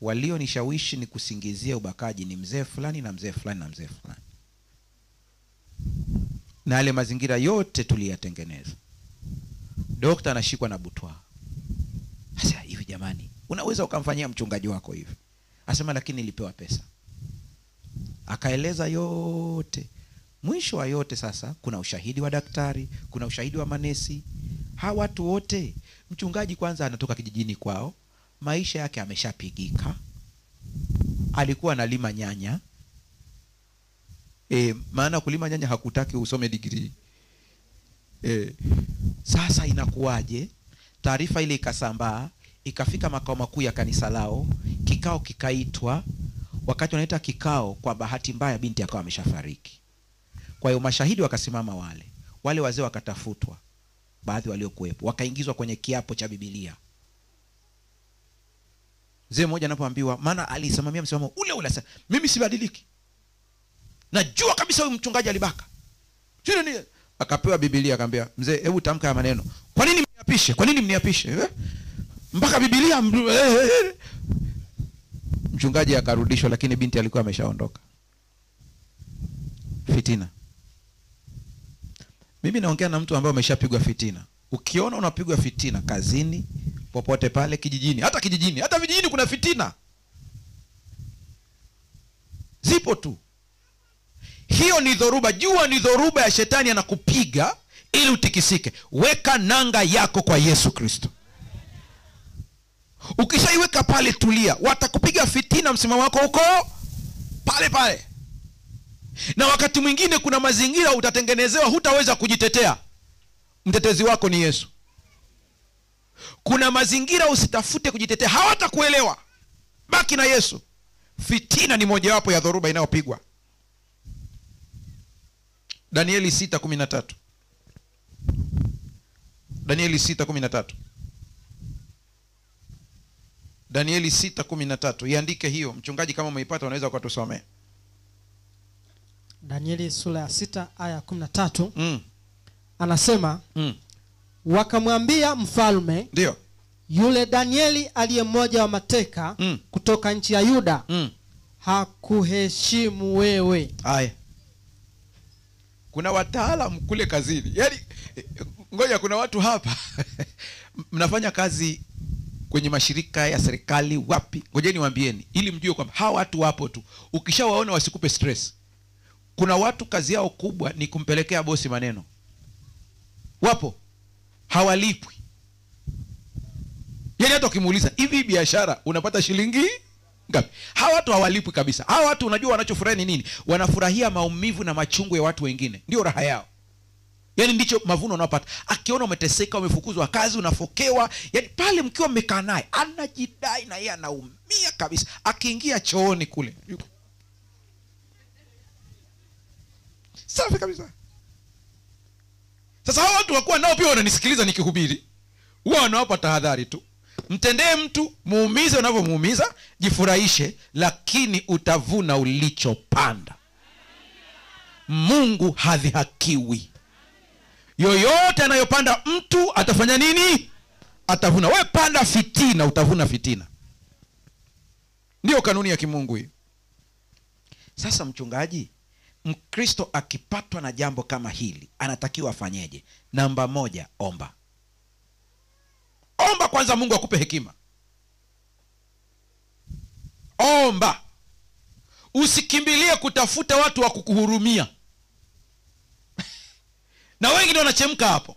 Walio nishawishi ni kusingizia ubakaji ni mzee fulani na mzee fulani na mzee fulani. Na yale mazingira yote tuliyatengeneza. Dokta anashikwa na butwa. Sasa hivi jamani, unaweza ukamfanyia mchungaji wako hivi? Asema lakini nilipewa pesa. Akaeleza yote. Mwisho wa yote sasa kuna ushahidi wa daktari, kuna ushahidi wa manesi. Hawa watu wote, mchungaji kwanza anatoka kijijini kwao, maisha yake ameshapigika. Alikuwa analima nyanya. Maana kulima nyanya hakutaki usome degree. Sasa inakuwaje? Taarifa ile ikasambaa, ikafika makao makuu ya kanisa lao, kikao kikaitwa. Wakati wanaita kikao, kwa bahati mbaya binti akawa ameshafariki. Kwa hiyo mashahidi wakasimama, wale wazee wakatafutwa, baadhi waliokuepo wakaingizwa kwenye kiapo cha Biblia. Mzee mmoja anapoambiwa, maana alisimamia msimamo ule sasa, mimi sibadiliki, najua kabisa huyu mchungaji alibaka. Nini? Akapewa Biblia, akamwambia mzee, hebu tamka haya maneno. Kwa nini mniapishe? Kwa nini mniapishe? Mpaka Biblia. Mchungaji akarudishwa, lakini binti alikuwa ameshaondoka. Fitina. Mimi naongea na mtu ambaye ameshapigwa fitina. Ukiona unapigwa fitina kazini, popote pale, kijijini, hata vijijini kuna fitina. Zipo tu. Hiyo ni dhoruba. Jua ni dhoruba ya shetani anakupiga ili utikisike. Weka nanga yako kwa Yesu Kristo. Ukishaiweka pale, tulia. Watakupiga fitina, msimamo wako huko pale. Na wakati mwingine kuna mazingira utatengenezewa, hutaweza kujitetea. Mtetezi wako ni Yesu. Kuna mazingira usitafute kujitetea, hawatakuelewa. Baki na Yesu. Fitina ni mojawapo ya dhoruba inayopigwa. Danieli 6:13. Danieli 6:13. Danieli 6:13. Iandike hiyo. Mchungaji, kama umeipata unaweza kutusomea. Danieli sura ya 6 aya 13. Anasema wakamwambia mfalme, ndio yule Danieli aliye mmoja wa mateka kutoka nchi ya Yuda hakuheshimu wewe. Haya. Kuna wataalamu kule kazini. Yaani ngoja, kuna watu hapa mnafanya kazi kwenye mashirika ya serikali wapi? Ngojeni niwaambieni ili mjue kwamba hawa watu wapo tu. Ukishawaona wasikupe stress. Kuna watu kazi yao kubwa ni kumpelekea bosi maneno. Wapo hawalipwi. Yaani hata ukimuuliza, hivi biashara unapata shilingi ngapi? Hawa watu hawalipwi kabisa. Hawa watu unajua wanachofurahi ni nini? Wanafurahia maumivu na machungu ya watu wengine. Ndio raha yao. Yaani ndicho mavuno unapata. Akiona umeteseka, umefukuzwa kazi, unafokewa, yaani pale mkiwa mmekaa naye anajidai na yeye anaumia kabisa. Akiingia chooni kule yuko safi kabisa. Sasa hao watu wakuwa nao pia wananisikiliza nikihubiri, huwa wanawapa tahadhari tu. Mtendee mtu, muumize unavyomuumiza, jifurahishe, lakini utavuna ulichopanda. Mungu hadhihakiwi. Yoyote anayopanda mtu atafanya nini? Atavuna. Wewe panda fitina, utavuna fitina. Ndio kanuni ya kimungu hii. Sasa mchungaji, Mkristo akipatwa na jambo kama hili anatakiwa afanyeje? Namba 1, omba. Omba kwanza, Mungu akupe hekima. Omba. Usikimbilie kutafuta watu wa kukuhurumia. Na wengi ndio wanachemka hapo.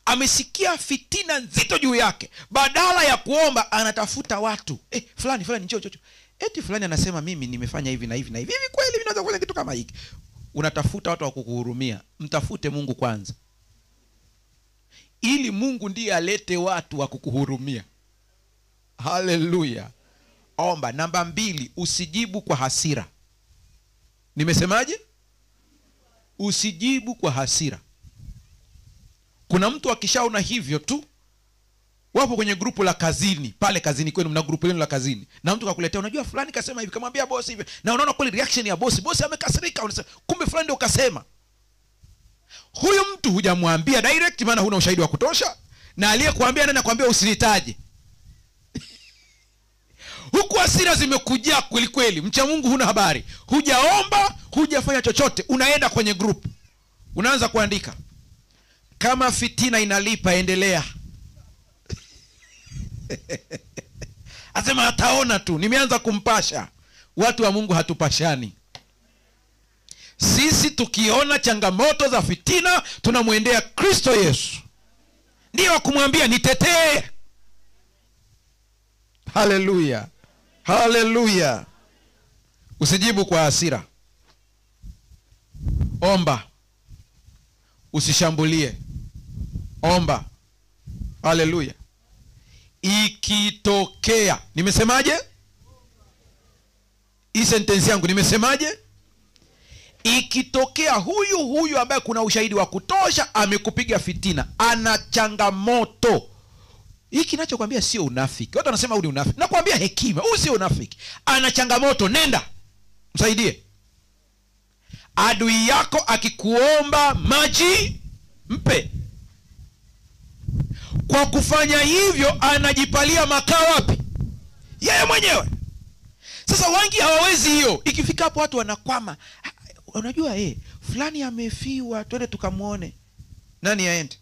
Amesikia fitina nzito juu yake, badala ya kuomba anatafuta watu. Fulani njoo. Eti fulani anasema mimi nimefanya hivi na hivi na hivi. Hivi kweli mimi naweza kufanya kitu kama hiki? Unatafuta watu wa kukuhurumia. Mtafute Mungu kwanza. ili Mungu ndiye alete watu wa kukuhurumia. Haleluya. Omba. Namba 2, usijibu kwa hasira. Nimesemaje? Usijibu kwa hasira. Kuna mtu akishaona hivyo tu, wapo kwenye grupu la kazini, pale kazini kwenu mna grupu lenu la kazini, na mtu kakuletea, unajua fulani kasema hivi, kamwambia bosi hivi, na unaona kweli reaction ya bosi amekasirika, unasema kumbe fulani ndio kasema. Huyo mtu hujamwambia direct, maana huna ushahidi wa kutosha, na aliyekuambia nani akwambia usinitaje. Huku hasira zimekujia kweli kweli, mcha Mungu huna habari, hujaomba, hujafanya chochote, unaenda kwenye group, unaanza kuandika, kama fitina inalipa endelea. Asema ataona tu, nimeanza kumpasha. Watu wa Mungu hatupashani. Sisi tukiona changamoto za fitina, tunamwendea Kristo Yesu, ndiye kumwambia nitetee. Haleluya. Haleluya. Usijibu kwa hasira. Omba. Usishambulie. Omba. Haleluya. Ikitokea, nimesemaje? Hii sentensi yangu nimesemaje? Ikitokea huyu ambaye kuna ushahidi wa kutosha amekupiga fitina, ana changamoto. Hiki kinachokwambia sio unafiki. Watu wanasema huu ni unafiki. Nakwambia hekima, huu sio unafiki. Ana changamoto, nenda msaidie. Adui yako akikuomba maji, mpe. Kwa kufanya hivyo anajipalia makaa wapi? Yeye mwenyewe. Sasa wengi hawawezi hiyo. Ikifika hapo watu wanakwama. Unajua fulani amefiwa, twende tukamuone. Nani aende?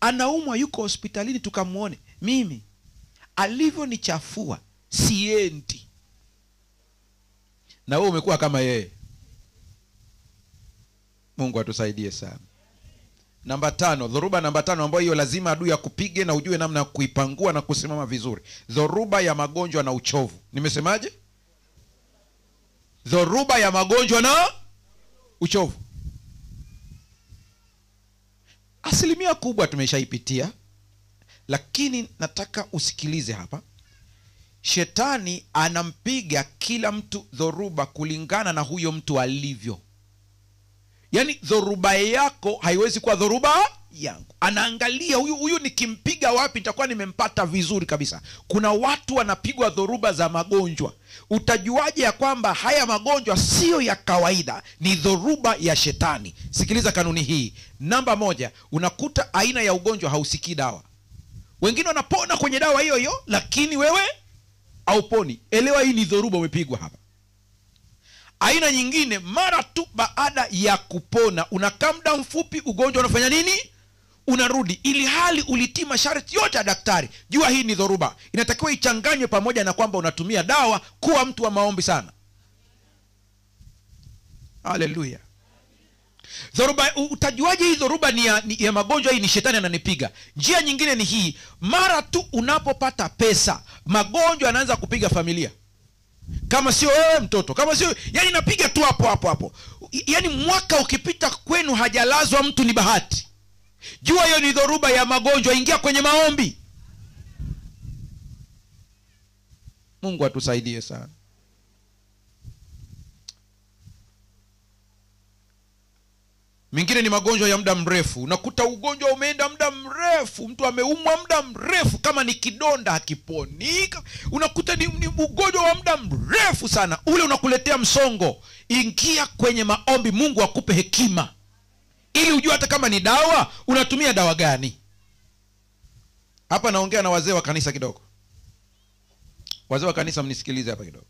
Anaumwa, yuko hospitalini, tukamuone. Mimi alivyonichafua siendi. Na wewe umekuwa kama yeye. Mungu atusaidie sana. Namba 5, dhoruba namba 5 ambayo hiyo lazima adui akupige na ujue namna ya kuipangua na kusimama vizuri. Dhoruba ya magonjwa na uchovu. Nimesemaje? Dhoruba ya magonjwa na uchovu. Asilimia kubwa tumeshaipitia, lakini nataka usikilize hapa. Shetani anampiga kila mtu dhoruba kulingana na huyo mtu alivyo. Yaani dhoruba yako haiwezi kuwa dhoruba yangu. Anaangalia huyu nikimpiga wapi nitakuwa nimempata vizuri kabisa. Kuna watu wanapigwa dhoruba za magonjwa. Utajuaje ya kwamba haya magonjwa sio ya kawaida, ni dhoruba ya shetani? Sikiliza kanuni hii. Namba 1, unakuta aina ya ugonjwa hausikii dawa. Wengine wanapona kwenye dawa hiyo hiyo, lakini wewe hauponi. Elewa, hii ni dhoruba umepigwa hapa. Aina nyingine, mara tu baada ya kupona unakaa muda mfupi, ugonjwa unafanya nini? Unarudi, ili hali ulitii masharti yote ya daktari. Jua hii ni dhoruba. Inatakiwa ichanganywe pamoja na kwamba unatumia dawa. Kuwa mtu wa maombi sana. Haleluya. Dhoruba, utajuaje hii dhoruba ni ya magonjwa? Hii ni shetani ananipiga. Njia nyingine ni hii, mara tu unapopata pesa, magonjwa yanaanza kupiga familia. Kama sio wewe mtoto, kama sio, yani napiga tu hapo. Yani mwaka ukipita kwenu hajalazwa mtu ni bahati. Jua hiyo ni dhoruba ya magonjwa. Ingia kwenye maombi. Mungu atusaidie sana. Mingine ni magonjwa ya muda mrefu. Unakuta ugonjwa umeenda muda mrefu, mtu ameumwa muda mrefu, kama ni kidonda hakiponi. Unakuta ni ugonjwa wa muda mrefu sana, ule unakuletea msongo. Ingia kwenye maombi, Mungu akupe hekima, ili ujue hata kama ni dawa, unatumia dawa gani. Hapa naongea na wazee wa kanisa kidogo. Wazee wa kanisa, mnisikilize hapa kidogo.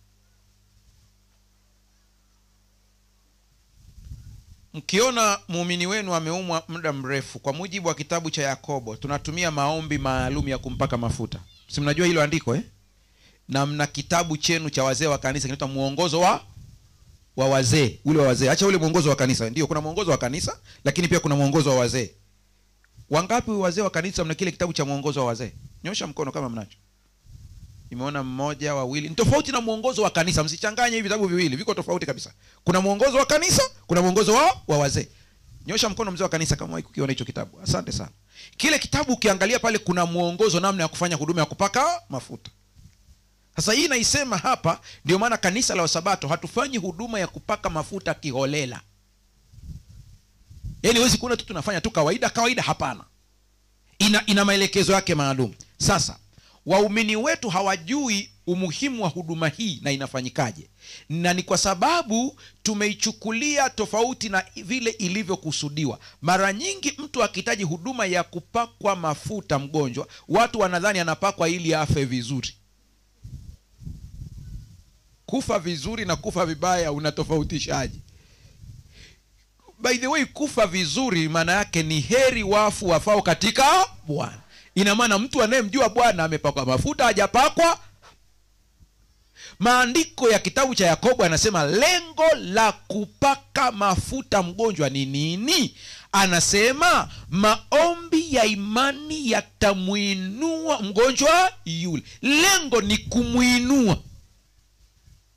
Mkiona muumini wenu ameumwa muda mrefu, kwa mujibu wa kitabu cha Yakobo, tunatumia maombi maalum ya kumpaka mafuta. Si mnajua hilo andiko Na mna kitabu chenu cha wazee wa kanisa kinaitwa muongozo wa wazee. Ule wa wazee. Acha ule muongozo wa kanisa. Ndio, kuna muongozo wa kanisa, lakini pia kuna muongozo wa wazee. Wangapi wazee wa kanisa mna kile kitabu cha muongozo wa wazee? Nyosha mkono kama mnacho. Nimeona mmoja, wawili. Ni tofauti na muongozo wa kanisa. Msichanganye hivi vitabu viwili, viko tofauti kabisa. Kuna muongozo wa kanisa, kuna muongozo wa wazee. Nyosha mkono mzee wa kanisa kama ukiona hicho kitabu. Asante sana. Kile kitabu ukiangalia pale kuna muongozo namna ya kufanya huduma ya kupaka mafuta. Sasa hii naisema hapa ndio maana kanisa la Wasabato hatufanyi huduma ya kupaka mafuta kiholela. Yaani huwezi kuona tu tunafanya tu kawaida, hapana. Ina maelekezo yake maalum. Sasa waumini wetu hawajui umuhimu wa huduma hii na inafanyikaje. Na ni kwa sababu tumeichukulia tofauti na vile ilivyokusudiwa. Mara nyingi mtu akihitaji huduma ya kupakwa mafuta mgonjwa, watu wanadhani anapakwa ili afe vizuri. Kufa vizuri na kufa vibaya unatofautishaje? By the way, kufa vizuri maana yake ni heri wafu wafao katika Bwana. Ina maana mtu anayemjua Bwana amepakwa mafuta, hajapakwa. Maandiko ya kitabu cha Yakobo yanasema lengo la kupaka mafuta mgonjwa ni nini? Anasema maombi ya imani yatamuinua mgonjwa yule. Lengo ni kumuinua.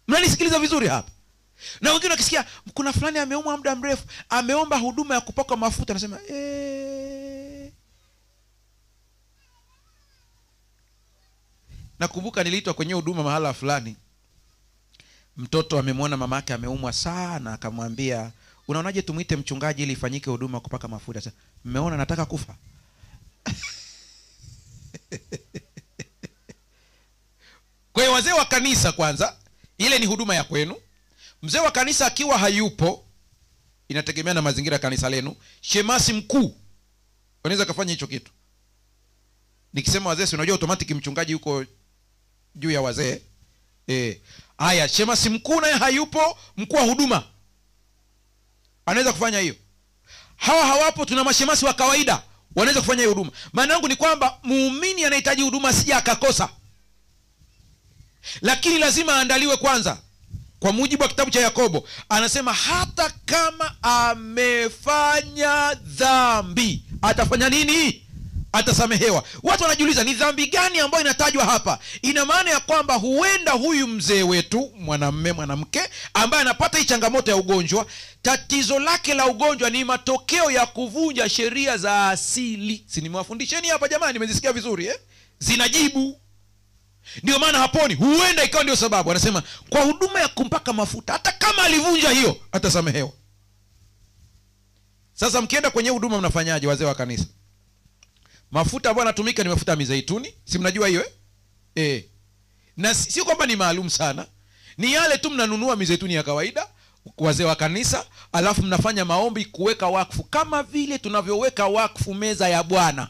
Mnanisikiliza vizuri hapa? Na wengine wakisikia kuna fulani ameumwa muda mrefu, ameomba huduma ya kupaka mafuta, anasema Nakumbuka niliitwa kwenye huduma mahala fulani. Mtoto amemwona mama yake ameumwa sana, akamwambia, "Unaonaje tumuite mchungaji ili ifanyike huduma ya kupaka mafuta?" Sasa, "Mmeona nataka kufa." Kwa hiyo wazee wa kanisa kwanza, ile ni huduma ya kwenu. Mzee wa kanisa akiwa hayupo, inategemea na mazingira ya kanisa lenu, shemasi mkuu anaweza kufanya hicho kitu. Nikisema wazee, si unajua automatic mchungaji yuko juu ya wazee. Haya, shemasi mkuu naye hayupo, mkuu wa huduma anaweza kufanya hiyo. Hawa hawapo, tuna mashemasi wa kawaida wanaweza kufanya hiyo huduma. Maana yangu ni kwamba muumini anahitaji huduma sija akakosa, lakini lazima aandaliwe kwanza. Kwa mujibu wa kitabu cha Yakobo anasema hata kama amefanya dhambi atafanya nini? Atasamehewa. Watu wanajiuliza ni dhambi gani ambayo inatajwa hapa? Ina maana ya kwamba huenda huyu mzee wetu, mwanamume mwanamke, ambaye anapata hii changamoto ya ugonjwa, tatizo lake la ugonjwa ni matokeo ya kuvunja sheria za asili. Si nimewafundisheni hapa jamani, nimezisikia vizuri Zinajibu. Ndio maana haponi. Huenda ikawa ndio sababu. Anasema kwa huduma ya kumpaka mafuta, hata kama alivunja hiyo, atasamehewa. Sasa mkienda kwenye huduma mnafanyaje wazee wa kanisa? Mafuta ambayo yanatumika ni mafuta ya mizeituni. Si mnajua hiyo Na sio kwamba ni maalum sana. Ni yale tu mnanunua mizeituni ya kawaida wazee wa kanisa, alafu mnafanya maombi kuweka wakfu kama vile tunavyoweka wakfu meza ya Bwana.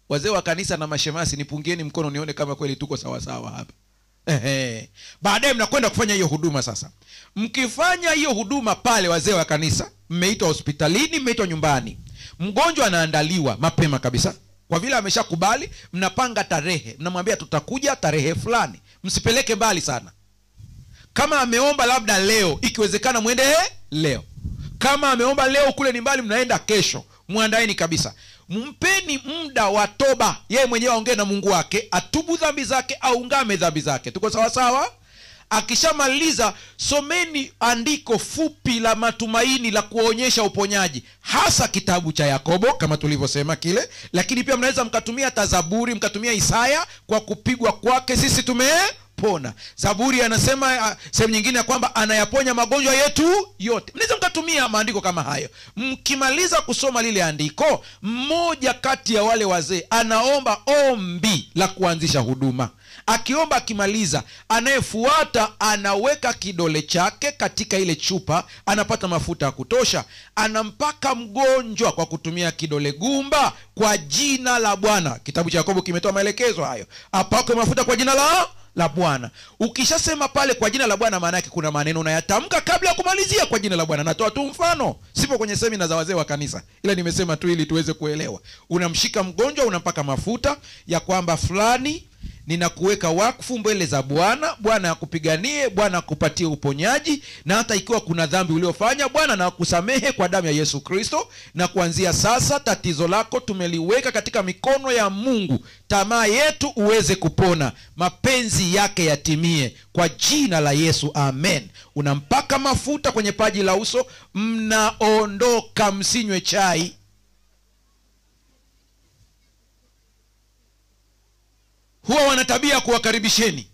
Wazee wa kanisa na mashemasi, nipungieni mkono nione kama kweli tuko sawa sawa hapa. Baadaye mnakwenda kufanya hiyo huduma. Sasa mkifanya hiyo huduma pale, wazee wa kanisa, mmeitwa hospitalini, mmeitwa nyumbani, mgonjwa anaandaliwa mapema kabisa. Kwa vile ameshakubali, mnapanga tarehe, mnamwambia tutakuja tarehe fulani, msipeleke mbali sana. Kama ameomba labda leo, ikiwezekana mwende leo. Kama ameomba leo kule ni mbali, mnaenda kesho. Muandaeni kabisa. Mpeni muda wa toba. Yeye mwenyewe aongee na Mungu wake, atubu dhambi zake, aungame dhambi zake. Tuko sawa sawa? Akishamaliza, someni andiko fupi la matumaini la kuonyesha uponyaji, hasa kitabu cha Yakobo kama tulivyosema kile, lakini pia mnaweza mkatumia Zaburi, mkatumia Isaya, kwa kupigwa kwake sisi tumepona. Zaburi anasema sehemu nyingine ya kwamba anayaponya magonjwa yetu yote. Mnaweza mkatumia maandiko kama hayo. Mkimaliza kusoma lile andiko, mmoja kati ya wale wazee anaomba ombi la kuanzisha huduma. Akiomba, akimaliza, anayefuata anaweka kidole chake katika ile chupa, anapata mafuta ya kutosha, anampaka mgonjwa kwa kutumia kidole gumba kwa jina la Bwana. Kitabu cha Yakobo kimetoa maelekezo hayo. Apakwe mafuta kwa jina la Bwana. Ukishasema pale kwa jina la Bwana, maana yake kuna maneno unayatamka kabla ya kumalizia kwa jina la Bwana. Natoa tu mfano. Sipo kwenye semina za wazee wa kanisa, ila nimesema tu ili tuweze kuelewa. Unamshika mgonjwa, unampaka mafuta ya kwamba fulani ninakuweka wakfu mbele za Bwana. Bwana akupiganie, Bwana akupatie uponyaji, na hata ikiwa kuna dhambi uliofanya, Bwana na akusamehe kwa damu ya Yesu Kristo. Na kuanzia sasa tatizo lako tumeliweka katika mikono ya Mungu. Tamaa yetu uweze kupona, mapenzi yake yatimie kwa jina la Yesu, amen. Unampaka mafuta kwenye paji la uso, mnaondoka. Msinywe chai. Huwa wana tabia kuwakaribisheni.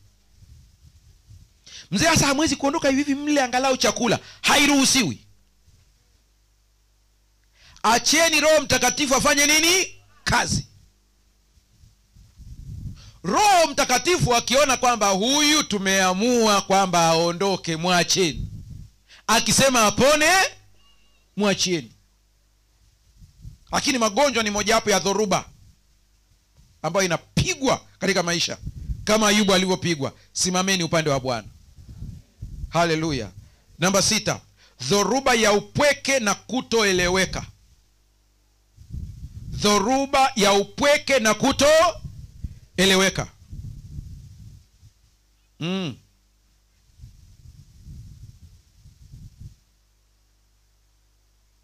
Mzee, sasa hamwezi kuondoka hivi mle angalau chakula. Hairuhusiwi. Acheni Roho Mtakatifu afanye nini? Kazi. Roho Mtakatifu akiona kwamba huyu tumeamua kwamba aondoke, mwacheni. Akisema apone, mwacheni. Lakini magonjwa ni mojawapo ya dhoruba ambayo inapigwa katika maisha, kama Ayubu alivyopigwa. Simameni upande wa Bwana. Haleluya. Namba 6, dhoruba ya upweke na kutoeleweka. Dhoruba ya upweke na kutoeleweka.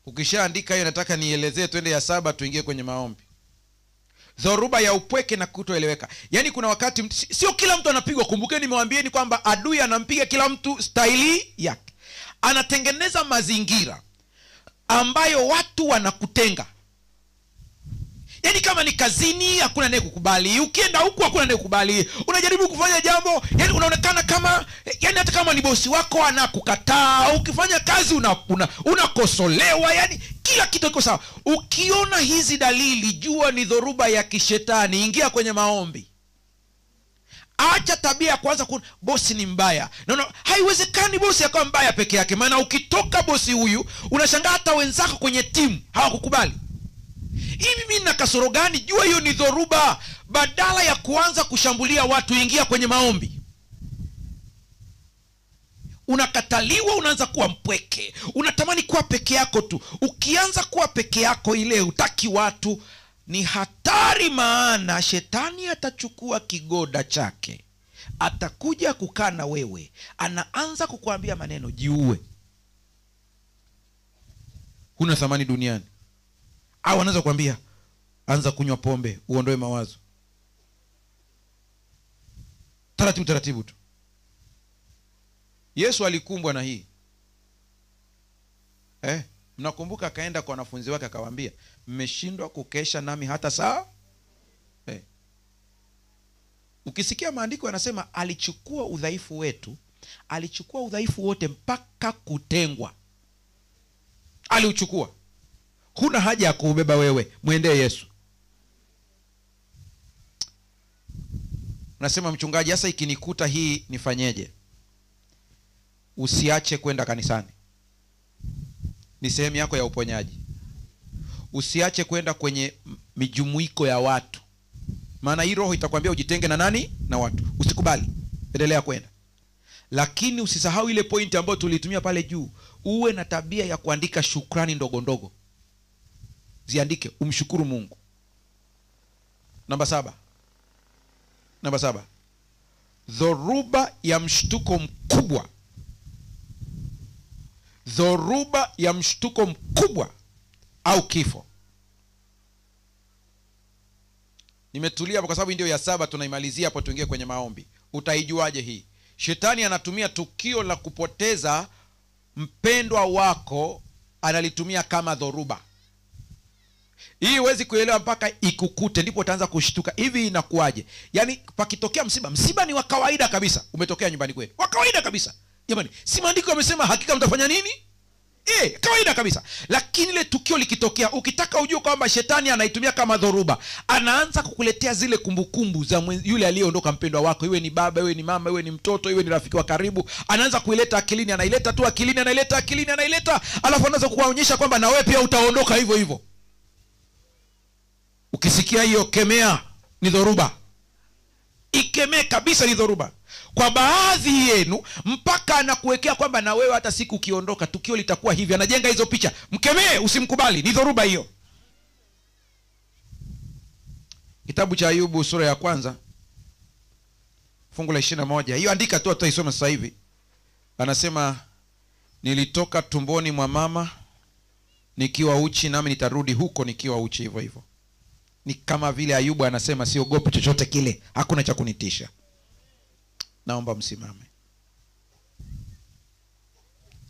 Ukishaandika hiyo, nataka nielezee, twende ya 7 tuingie kwenye maombi. Dhoruba ya upweke na kutoeleweka. Yaani kuna wakati sio kila mtu anapigwa. Kumbukeni nimewaambieni kwamba adui anampiga kila mtu staili yake. Anatengeneza mazingira ambayo watu wanakutenga. Yaani kama ni kazini hakuna naye kukubali, ukienda huku hakuna naye kukubali, unajaribu kufanya jambo, yaani unaonekana kama, yaani hata kama ni bosi wako anakukataa, ukifanya kazi unakosolewa, yaani kila kitu kiko sawa. Ukiona hizi dalili, jua ni dhoruba ya kishetani. Ingia kwenye maombi. Acha tabia kwanza bosi ni mbaya. No, haiwezekani bosi akawa mbaya peke yake. Maana ukitoka bosi huyu, unashangaa hata wenzako kwenye timu hawakukubali. Hivi mimi nina kasoro gani? Jua hiyo ni dhoruba. Badala ya kuanza kushambulia watu, ingia kwenye maombi. Unakataliwa, unaanza kuwa mpweke, unatamani kuwa peke yako tu. Ukianza kuwa peke yako, ile utaki watu, ni hatari. Maana shetani atachukua kigoda chake, atakuja kukaa na wewe, anaanza kukuambia maneno, jiue, huna thamani duniani. Au anaweza kuambia anza kunywa pombe uondoe mawazo. Taratibu taratibu tu. Yesu alikumbwa na hii. Mnakumbuka akaenda kwa wanafunzi wake akawaambia, mmeshindwa kukesha nami hata saa? Ukisikia maandiko yanasema alichukua udhaifu wetu, alichukua udhaifu wote mpaka kutengwa. Aliuchukua. Huna haja ya kuubeba wewe, mwendee Yesu. Unasema, mchungaji, sasa ikinikuta hii nifanyeje? Usiache kwenda kanisani. Ni sehemu yako ya uponyaji. Usiache kwenda kwenye mijumuiko ya watu. Maana hii roho itakwambia ujitenge na nani? Na watu. Usikubali. Endelea kwenda. Lakini usisahau ile pointi ambayo tulitumia pale juu. Uwe na tabia ya kuandika shukrani ndogo ndogo. Ziandike, umshukuru Mungu. Namba 7. Dhoruba ya mshtuko mkubwa. Dhoruba ya mshtuko mkubwa au kifo. Nimetulia hapo kwa sababu ndio ya 7, tunaimalizia hapo, tuingie kwenye maombi. Utaijuaje hii? Shetani anatumia tukio la kupoteza mpendwa wako, analitumia kama dhoruba. Hii huwezi kuelewa mpaka ikukute, ndipo utaanza kushtuka. Hivi inakuaje? Yaani pakitokea msiba ni wa kawaida kabisa, umetokea nyumbani kwenu, wa kawaida kabisa. Jamani, si maandiko yamesema hakika mtafanya nini? Kawaida kabisa. Lakini ile tukio likitokea, ukitaka ujue kwamba shetani anaitumia kama dhoruba, anaanza kukuletea zile kumbukumbu za yule aliyeondoka mpendwa wako, iwe ni baba, iwe ni mama, iwe ni mtoto, iwe ni rafiki wa karibu. Anaanza kuileta akilini, anaileta tu akilini, anaileta, alafu anaanza kukuonyesha kwamba na wewe pia utaondoka hivyo hivyo. Ukisikia hiyo, kemea, ni dhoruba. Ikemee kabisa, ni dhoruba. Kwa baadhi yenu mpaka anakuwekea kwamba na wewe hata siku ukiondoka tukio litakuwa hivi, anajenga hizo picha. Mkemee, usimkubali, ni dhoruba hiyo. Kitabu cha Ayubu sura ya 1 fungu la 21. Hiyo andika tu, tutaisoma sasa hivi. Anasema nilitoka tumboni mwa mama nikiwa uchi, nami nitarudi huko nikiwa uchi hivyo hivyo. Ni kama vile Ayubu anasema siogopi chochote kile, hakuna cha kunitisha. Naomba msimame.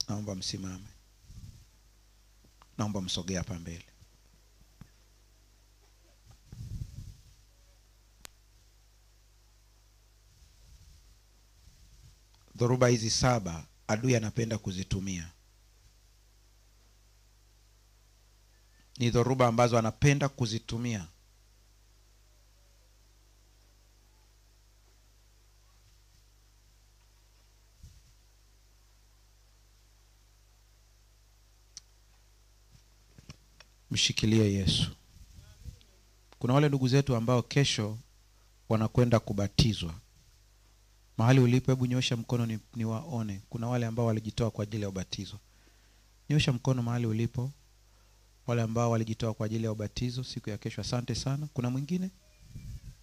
Naomba msimame. Naomba msogee hapa mbele. Dhoruba hizi 7 adui anapenda kuzitumia. Ni dhoruba ambazo anapenda kuzitumia. Mshikilie Yesu. Kuna wale ndugu zetu ambao kesho wanakwenda kubatizwa. Mahali ulipo, hebu nyosha mkono niwaone. Kuna wale ambao walijitoa kwa ajili ya ubatizo. Nyosha mkono mahali ulipo. Wale ambao walijitoa kwa ajili ya ubatizo siku ya kesho. Asante sana. Kuna mwingine?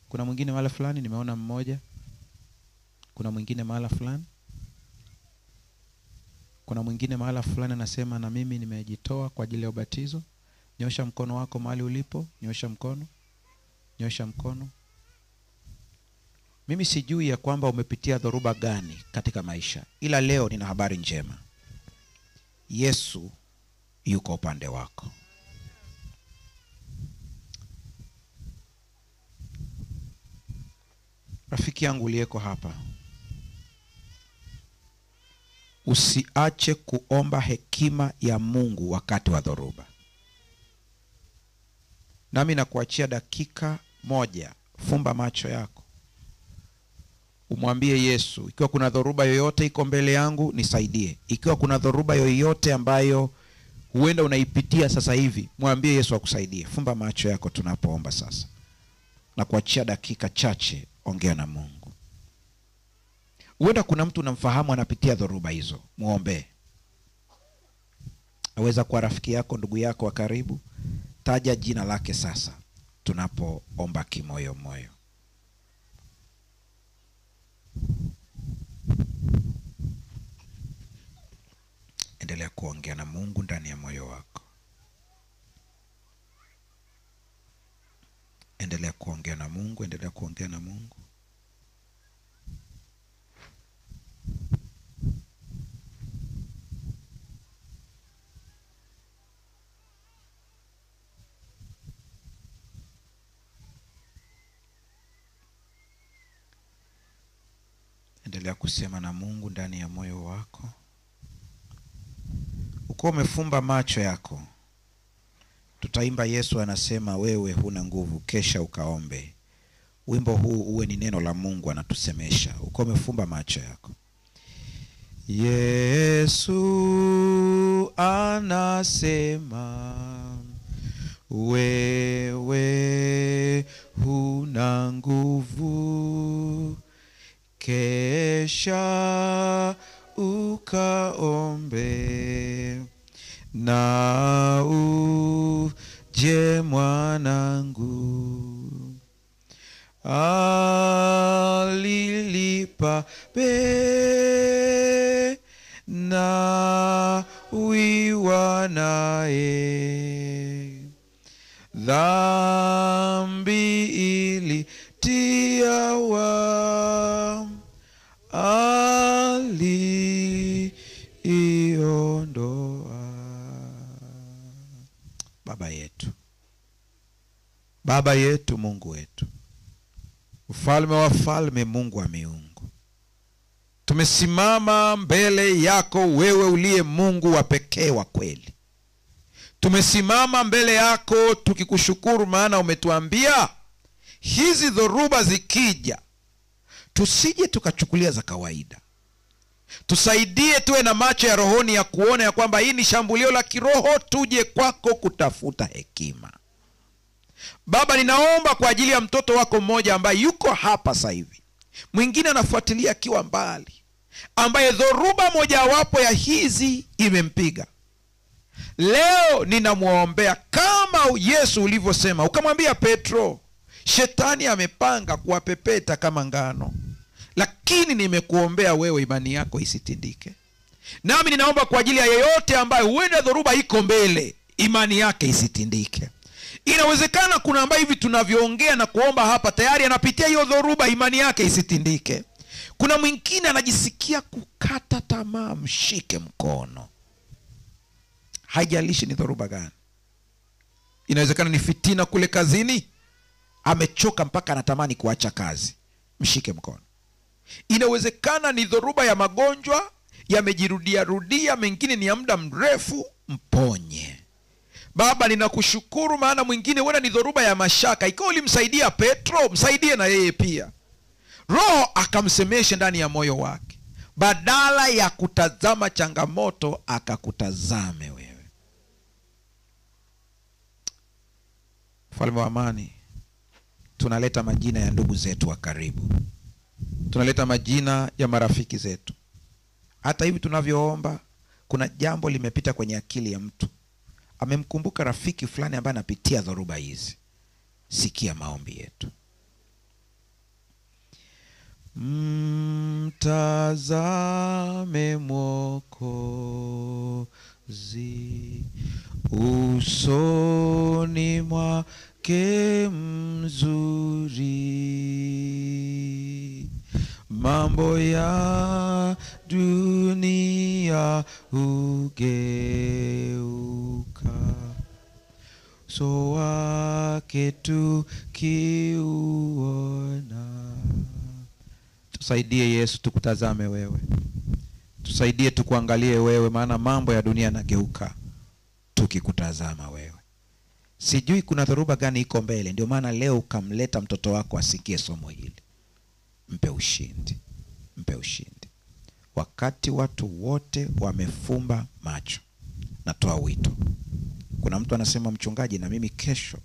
Kuna mwingine mahali fulani? Nimeona mmoja. Kuna mwingine mahali fulani? Kuna mwingine mahali fulani anasema na mimi nimejitoa kwa ajili ya ubatizo. Nyosha mkono wako mahali ulipo. Nyosha mkono. Nyosha mkono. Mimi sijui ya kwamba umepitia dhoruba gani katika maisha, ila leo nina habari njema. Yesu yuko upande wako. Rafiki yangu uliyeko hapa, usiache kuomba hekima ya Mungu wakati wa dhoruba. Nami nakuachia dakika 1, fumba macho yako. Umwambie Yesu, ikiwa kuna dhoruba yoyote iko mbele yangu, nisaidie. Ikiwa kuna dhoruba yoyote ambayo huenda unaipitia sasa hivi, mwambie Yesu akusaidie. Fumba macho yako tunapoomba sasa. Na kuachia dakika chache, ongea na Mungu. Huenda kuna mtu unamfahamu anapitia dhoruba hizo, muombe. Aweza kuwa rafiki yako, ndugu yako wa karibu. Taja jina lake sasa tunapoomba kimoyo moyo. Endelea kuongea na Mungu ndani ya moyo wako. Endelea kuongea na Mungu, endelea kuongea na Mungu. Endelea kusema na Mungu ndani ya moyo wako. Uko umefumba macho yako, tutaimba Yesu anasema wewe huna nguvu, kesha ukaombe. Wimbo huu uwe ni neno la Mungu anatusemesha. Uko umefumba macho yako. Yesu anasema wewe huna nguvu, kesha ukaombe na uje mwanangu. Alilipa bei na wiwa naye, dhambi ilitiawa aliiondoa. Baba yetu, Baba yetu, Mungu wetu, Mfalme wa falme, Mungu wa miungu, tumesimama mbele yako wewe uliye Mungu wa pekee wa kweli. Tumesimama mbele yako tukikushukuru, maana umetuambia hizi dhoruba zikija tusije tukachukulia za kawaida. Tusaidie tuwe na macho ya rohoni ya kuona ya kwamba hii ni shambulio la kiroho, tuje kwako kutafuta hekima. Baba, ninaomba kwa ajili ya mtoto wako mmoja ambaye yuko hapa sasa hivi, mwingine anafuatilia akiwa mbali, ambaye dhoruba moja wapo ya hizi imempiga. Leo ninamuombea kama Yesu ulivyosema, ukamwambia Petro, shetani amepanga kuwapepeta kama ngano, lakini nimekuombea wewe imani yako isitindike. Nami ninaomba kwa ajili ya yeyote ambaye huenda dhoruba iko mbele, imani yake isitindike. Inawezekana kuna ambaye hivi tunavyoongea na kuomba hapa tayari anapitia hiyo dhoruba, imani yake isitindike. Kuna mwingine anajisikia kukata tamaa, mshike mkono. Haijalishi ni dhoruba gani. Inawezekana ni fitina kule kazini, amechoka mpaka anatamani kuacha kazi, mshike mkono. Inawezekana ni dhoruba ya magonjwa, yamejirudia rudia, mengine ni ya muda mrefu, mponye. Baba, ninakushukuru maana mwingine wena ni dhoruba ya mashaka. Ikiwa ulimsaidia Petro, msaidie na yeye pia. Roho akamsemeshe ndani ya moyo wake, badala ya kutazama changamoto akakutazame wewe. Mfalme wa amani, tunaleta majina ya ndugu zetu wa karibu, tunaleta majina ya marafiki zetu. Hata hivi tunavyoomba, kuna jambo limepita kwenye akili ya mtu, amemkumbuka rafiki fulani ambaye anapitia dhoruba hizi. Sikia maombi yetu. Mtazame Mwokozi, usoni mwake mzuri, mambo ya dunia hugeuka, uso wake tukiuona. Tusaidie Yesu, tukutazame wewe. Tusaidie tukuangalie wewe, maana mambo ya dunia yanageuka tukikutazama wewe. Sijui kuna dhoruba gani iko mbele, ndio maana leo ukamleta mtoto wako asikie somo hili. Mpe ushindi, mpe ushindi. Wakati watu wote wamefumba macho, natoa wito. Kuna mtu anasema, mchungaji, na mimi kesho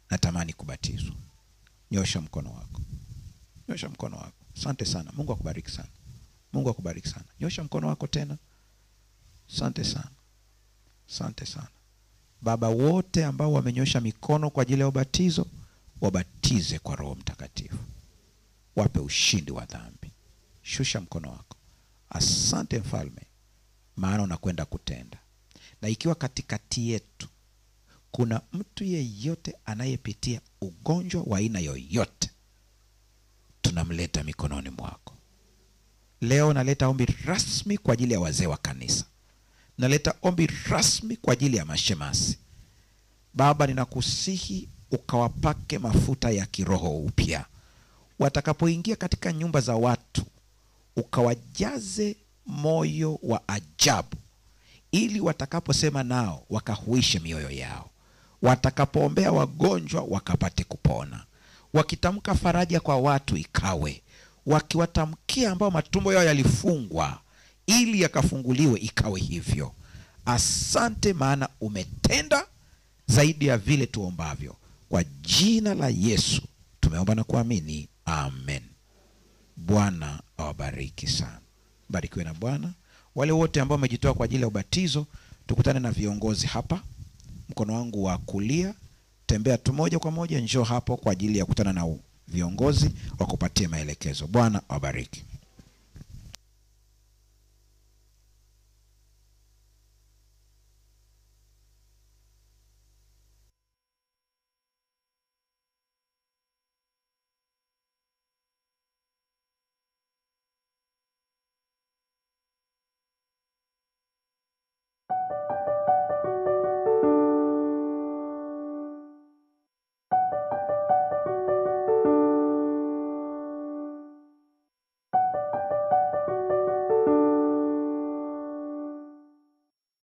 natamani kubatizwa. Nyosha mkono wako. Nyosha mkono wako. Asante sana. Mungu akubariki sana. Mungu akubariki sana. Nyosha mkono wako tena. Asante sana. Asante sana. Baba, wote ambao wamenyosha mikono kwa ajili ya ubatizo, wabatize kwa Roho Mtakatifu. Wape ushindi wa dhambi. Shusha mkono wako. Asante Mfalme, maana unakwenda kutenda. Na ikiwa katikati yetu kuna mtu yeyote anayepitia ugonjwa wa aina yoyote, tunamleta mikononi mwako. Leo naleta ombi rasmi kwa ajili ya wazee wa kanisa. Naleta ombi rasmi kwa ajili ya mashemasi. Baba, ninakusihi ukawapake mafuta ya kiroho upya. Watakapoingia katika nyumba za watu, ukawajaze moyo wa ajabu, ili watakaposema nao wakahuishe mioyo yao. Watakapoombea wagonjwa wakapate kupona. Wakitamka faraja kwa watu ikawe. Wakiwatamkia ambao matumbo yao yalifungwa ili yakafunguliwe ikawe hivyo. Asante, maana umetenda zaidi ya vile tuombavyo. Kwa jina la Yesu tumeomba na kuamini. Amen. Bwana awabariki sana. Barikiwe na Bwana. Wale wote ambao wamejitoa kwa ajili ya ubatizo, tukutane na viongozi hapa. Mkono wangu wa kulia, tembea tu moja kwa moja, njoo hapo kwa ajili ya kukutana na viongozi wakupatie maelekezo. Bwana awabariki.